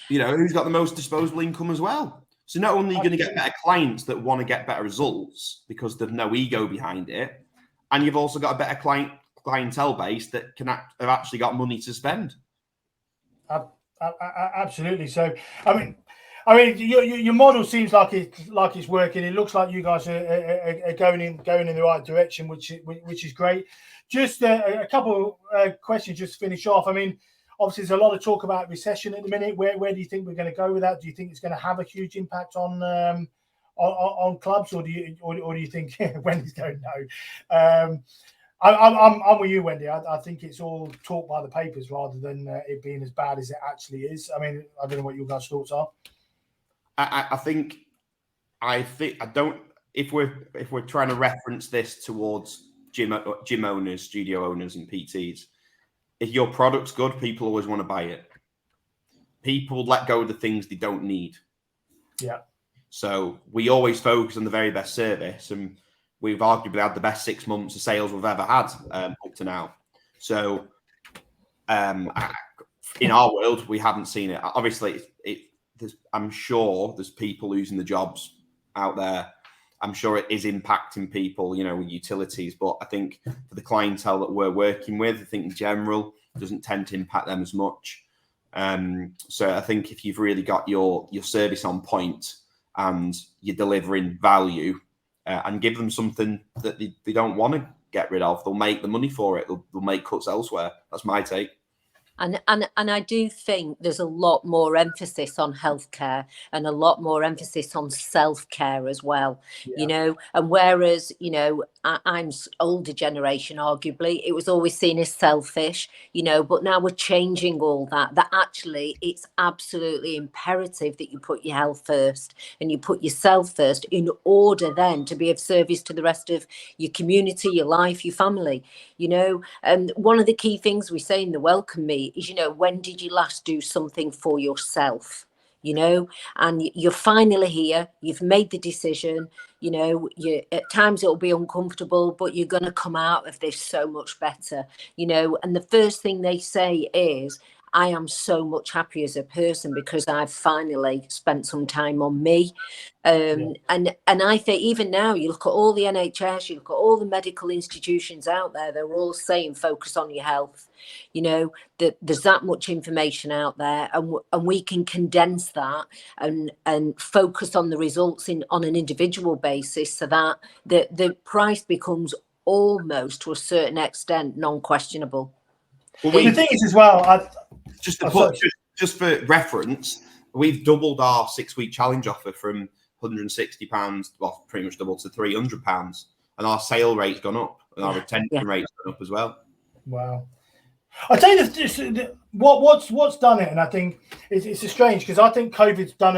You know, who's got the most disposable income as well? So not only are you going to get better clients that want to get better results because there's no ego behind it, and you've also got a better clientele base that have actually got money to spend. Absolutely. So, I mean, your model seems like it's working. It looks like you guys are going in the right direction, which is great. Just a couple of questions just to finish off. I mean, obviously, there's a lot of talk about recession at the minute. Where do you think we're going to go with that? Do you think it's going to have a huge impact on clubs, or do you think Wendy's going no? I'm with you, Wendy. I think it's all talk by the papers rather than it being as bad as it actually is. I mean, I don't know what your guys' thoughts are. I think if we're trying to reference this towards gym owners, studio owners, and PTs, if your product's good, people always want to buy it. People let go of the things they don't need. Yeah. So we always focus on the very best service, and we've arguably had the best 6 months of sales we've ever had up to now. So in our world, we haven't seen it. Obviously, I'm sure there's people losing the jobs out there. I'm sure it is impacting people, you know, with utilities. But I think for the clientele that we're working with, I think in general, it doesn't tend to impact them as much. So I think if you've really got your service on point and you're delivering value, and give them something that they don't want to get rid of, they'll make the money for it. They'll make cuts elsewhere. That's my take. And I do think there's a lot more emphasis on healthcare and a lot more emphasis on self-care as well, you know, and whereas, you know, I'm older generation, arguably, it was always seen as selfish, you know, but now we're changing all that actually it's absolutely imperative that you put your health first and you put yourself first in order then to be of service to the rest of your community, your life, your family, you know. And one of the key things we say in the welcome meet is, you know, when did you last do something for yourself? you know, and you're finally here. You've made the decision. You know, you at times it'll be uncomfortable, but you're going to come out of this so much better, you know. And the first thing they say is, I am so much happier as a person because I've finally spent some time on me. And I think even now, you look at all the NHS, you look at all the medical institutions out there, they're all saying focus on your health. You know, that there's that much information out there, and we can condense that and focus on the results on an individual basis, so that the price becomes almost, to a certain extent, non-questionable. Well, the thing is as well, just for reference, we've doubled our 6-week challenge offer from £160, well, pretty much doubled to £300, and our sale rate's gone up, and our retention rate's gone up as well. Wow. I tell you, what's done it, and I think it's strange, because I think COVID's done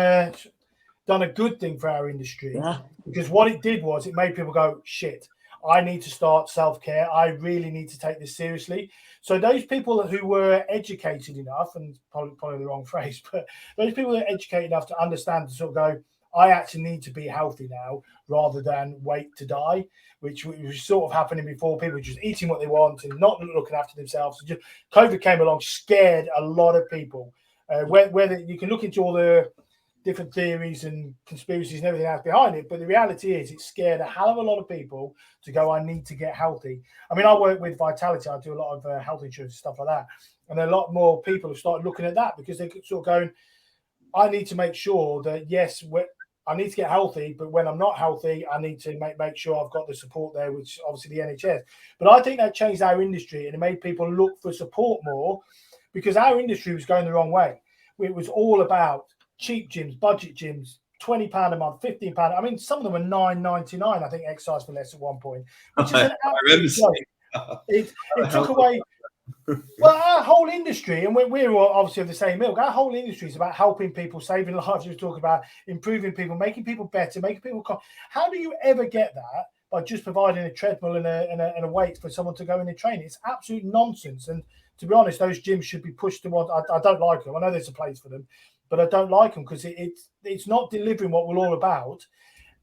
a good thing for our industry, because what it did was it made people go, shit, I need to start self-care. I really need to take this seriously. So those people who were educated enough, and probably the wrong phrase, but those people who are educated enough to understand, to sort of go, I actually need to be healthy now rather than wait to die, which was sort of happening before. People were just eating what they want and not looking after themselves. Just COVID came along, scared a lot of people. Whether you can look into all the different theories and conspiracies and everything else behind it, but the reality is it scared a hell of a lot of people to go, I need to get healthy. I mean, I work with Vitality. I do a lot of health insurance and stuff like that, and a lot more people have started looking at that, because they're sort of going, I need to make sure that, yes, I need to get healthy, but when I'm not healthy, I need to make sure I've got the support there, which obviously the NHS. But I think that changed our industry, and it made people look for support more, because our industry was going the wrong way. It was all about cheap gyms, budget gyms, £20 a month, £15. I mean, some of them were £9.99. I think exercise for less at one point, which is an absolute joke. It took away. Well, our whole industry, and we're obviously of the same ilk, our whole industry is about helping people, saving lives. We're talking about improving people, making people better, making people. How do you ever get that by just providing a treadmill and a weight for someone to go in and train? It's absolute nonsense. And to be honest, those gyms should be pushed towards. I don't like them. I know there's a place for them, but I don't like them because it's not delivering what we're all about.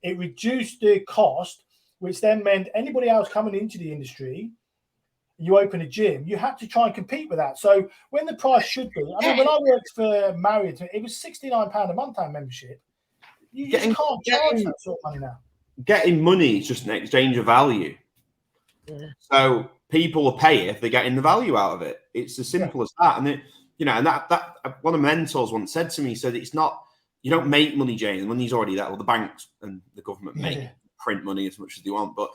It reduced the cost, which then meant anybody else coming into the industry, you open a gym, you have to try and compete with that. So when the price should be, I mean, when I worked for Marriott, it was £69 a month, our membership. You just can't charge that sort of money now. Getting money is just an exchange of value. Yeah. So people will pay if they're getting the value out of it. It's as simple as that. And and that one of my mentors once said to me, he said, it's not, you don't make money, Jane. The money's already there. Well, the banks and the government print money as much as they want, but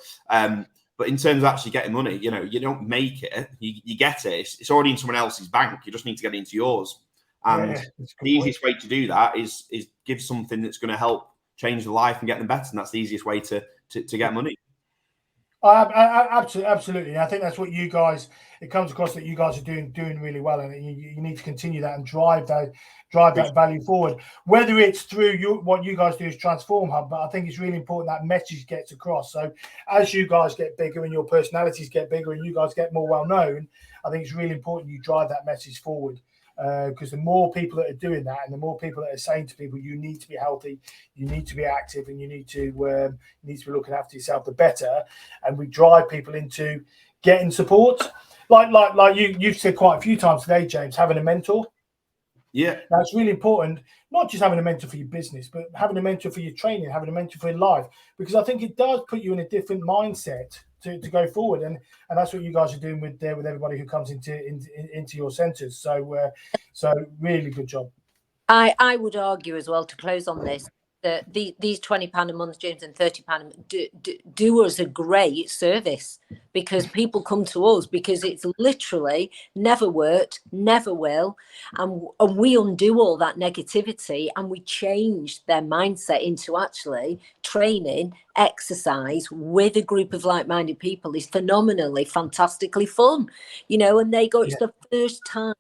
in terms of actually getting money, you don't make it, you get it. It's already in someone else's bank. You just need to get it into yours. And the easiest way to do that is give something that's going to help change the life and get them better. And that's the easiest way to get money. Absolutely. And I think that's what you guys, it comes across that you guys are doing really well, and you need to continue that and drive that value forward. Whether it's through what you guys do is Transform Hub, but I think it's really important that message gets across. So as you guys get bigger and your personalities get bigger and you guys get more well known, I think it's really important you drive that message forward. Because the more people that are doing that, and the more people that are saying to people, you need to be healthy, you need to be active, and you need to be looking after yourself, the better. And we drive people into getting support, like you've said quite a few times today, James, having a mentor. Yeah, that's really important. Not just having a mentor for your business, but having a mentor for your training, having a mentor for your life, because I think it does put you in a different mindset to go forward, and that's what you guys are doing with everybody who comes into your centres. So really good job. I would argue as well, to close on this, that these £20 a month, James, and £30 a month do us a great service, because people come to us because it's literally never worked, never will, and we undo all that negativity and we change their mindset into actually training, exercise with a group of like-minded people is phenomenally, fantastically fun, and they go, it's the first time,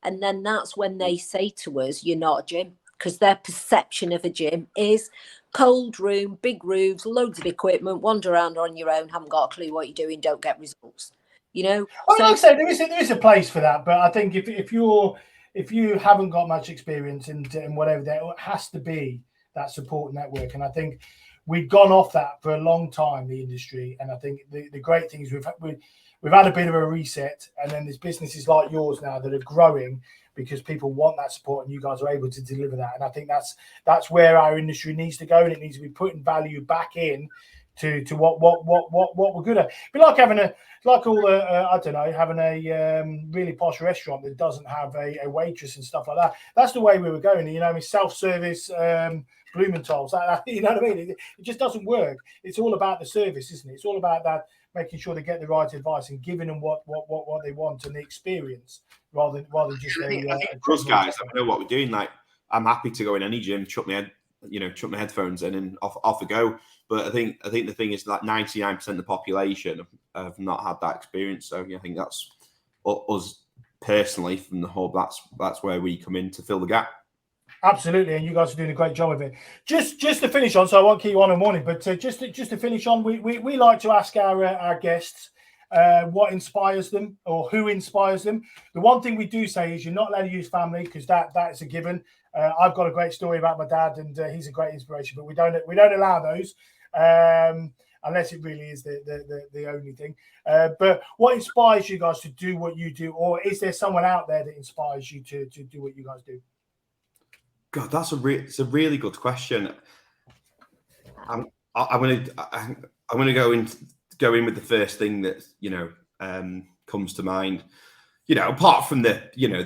and then that's when they say to us, you're not a gym. Because their perception of a gym is cold room, big roofs, loads of equipment, wander around on your own, haven't got a clue what you're doing, don't get results. Well, like I say, there is a place for that, but I think if you're if you haven't got much experience in whatever, there has to be that support network. And I think we've gone off that for a long time, the industry. And I think the great thing is we've had a bit of a reset, and then there's businesses like yours now that are growing because people want that support, and you guys are able to deliver that. And I think that's where our industry needs to go, and it needs to be putting value back in to what we're good at. It'd be like having having a really posh restaurant that doesn't have a waitress and stuff like that. That's the way we were going. You know, I mean, self-service Blumenthal's. You know what I mean? It just doesn't work. It's all about the service, isn't it? It's all about that, making sure they get the right advice and giving them what they want and the experience, rather than just I think for us guys, I know what we're doing. Like, I'm happy to go in any gym, chuck my headphones in, and off I go. But I think the thing is that 99% of the population have not had that experience. So I think that's us personally from the hub. That's where we come in to fill the gap. Absolutely, and you guys are doing a great job of it. Just to finish on, so I won't keep you on a morning, but just to finish on, we like to ask our guests what inspires them or who inspires them. The one thing we do say is you're not allowed to use family, because that is a given. I've got a great story about my dad, and he's a great inspiration, but we don't allow those unless it really is the only thing. But what inspires you guys to do what you do, or is there someone out there that inspires you to do what you guys do? God, it's a really good question. I'm going to go in with the first thing that comes to mind. Apart from you're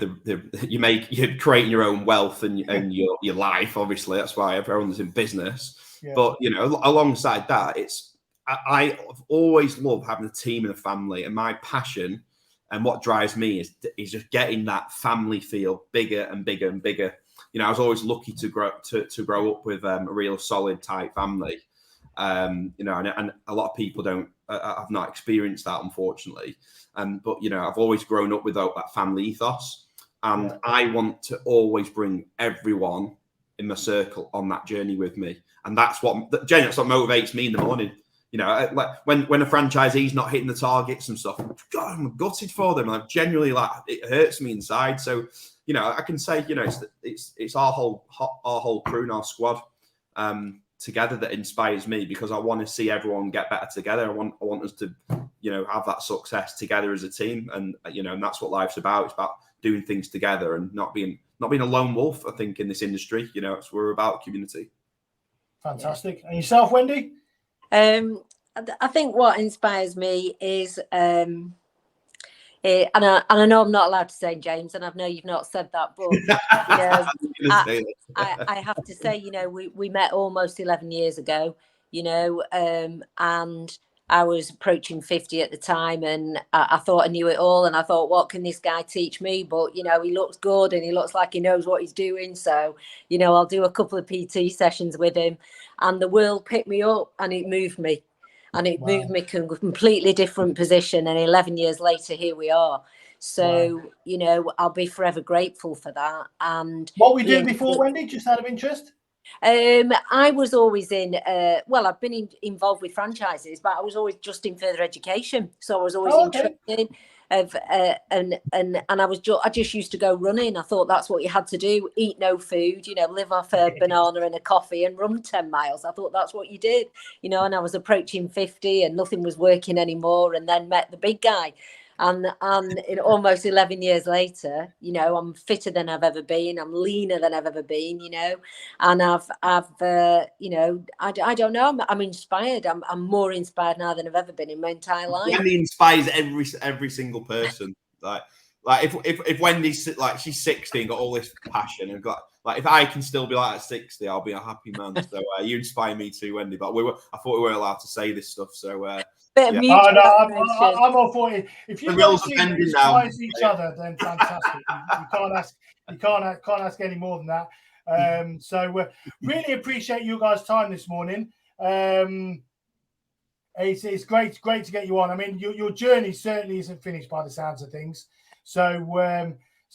creating your own wealth and your life. Obviously, that's why everyone's in business. Yeah. But alongside that, I've always loved having a team and a family, and my passion and what drives me is just getting that family feel bigger and bigger and bigger. I was always lucky to grow up with a real solid tight family. And a lot of people have not experienced that, unfortunately. But I've always grown up with that family ethos, and I want to always bring everyone in my circle on that journey with me, and that's what motivates me in the morning. Like when a franchisee's not hitting the targets and stuff, God, I'm gutted for them. I'm genuinely it hurts me inside. So I can say it's our whole crew and our squad together that inspires me, because I want to see everyone get better together. I want us to have that success together as a team, and and that's what life's about. It's about doing things together and not being a lone wolf. I think in this industry, we're about community. Fantastic. And yourself, Wendy? I think what inspires me is and I know I'm not allowed to say, James, and I know you've not said that, but I have to say, we met almost 11 years ago, and I was approaching 50 at the time, and I thought I knew it all, and I thought, what can this guy teach me? But he looks good, and he looks like he knows what he's doing, so I'll do a couple of PT sessions with him, and the world picked me up, and it moved me. And it moved me to a completely different position. And 11 years later, here we are. So, I'll be forever grateful for that. And what were you doing before, Wendy, just out of interest? I was always I've been involved with franchises, but I was always just in further education. So I was always in training and I just used to go running. I thought that's what you had to do: eat no food, live off a banana and a coffee and run 10 miles. I thought that's what you did, and I was approaching 50 and nothing was working anymore, and then met the big guy. And in almost 11 years later, I'm fitter than I've ever been. I'm leaner than I've ever been, and I've I don't know. I'm inspired. I'm more inspired now than I've ever been in my entire life. Wendy inspires every single person. Like if Wendy's she's 60 and got all this passion, and got if I can still be like at 60, I'll be a happy man. So you inspire me too, Wendy. But I thought we weren't allowed to say this stuff. So I'm all for it. If you guys inspires each other, then fantastic. You can't ask any more than that. So really appreciate you guys' time this morning. It's great to get you on. I mean, your journey certainly isn't finished by the sounds of things. So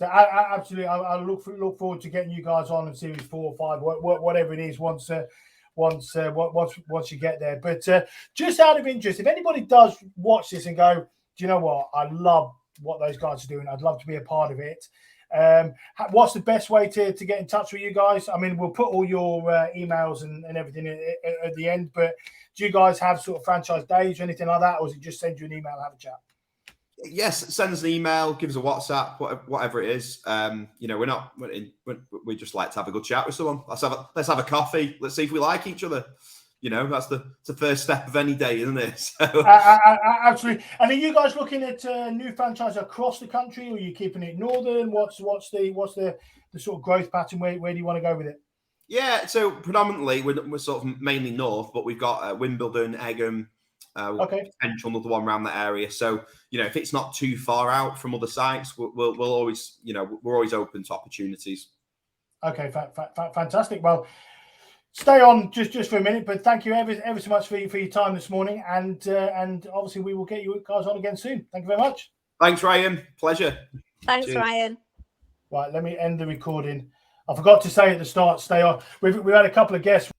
I absolutely, I look forward to getting you guys on in series 4 or 5, whatever it is, once you get there. But just out of interest, if anybody does watch this and go, do you know what? I love what those guys are doing. I'd love to be a part of it. What's the best way to get in touch with you guys? I mean, we'll put all your emails and everything at the end, but do you guys have sort of franchise days or anything like that, or is it just send you an email and have a chat? Yes, send us an email, give us a WhatsApp, whatever it is. We just like to have a good chat with someone. Let's have a coffee. Let's see if we like each other. That's the first step of any day, isn't it? So. Absolutely. And are you guys looking at new franchise across the country, or are you keeping it northern? What's the sort of growth pattern? Where do you want to go with it? Yeah, so predominantly we're sort of mainly north, but we've got Wimbledon, Egham, potential another one around that area. So if it's not too far out from other sites, we'll always we're always open to opportunities. Okay, fantastic. Well, stay on just for a minute, but thank you ever so much for your time this morning, and obviously we will get you guys on again soon. Thank you very much. Thanks, Ryan. Pleasure. Thanks, Cheers. Ryan. Right, let me end the recording. I forgot to say at the start, stay on. We've had a couple of guests.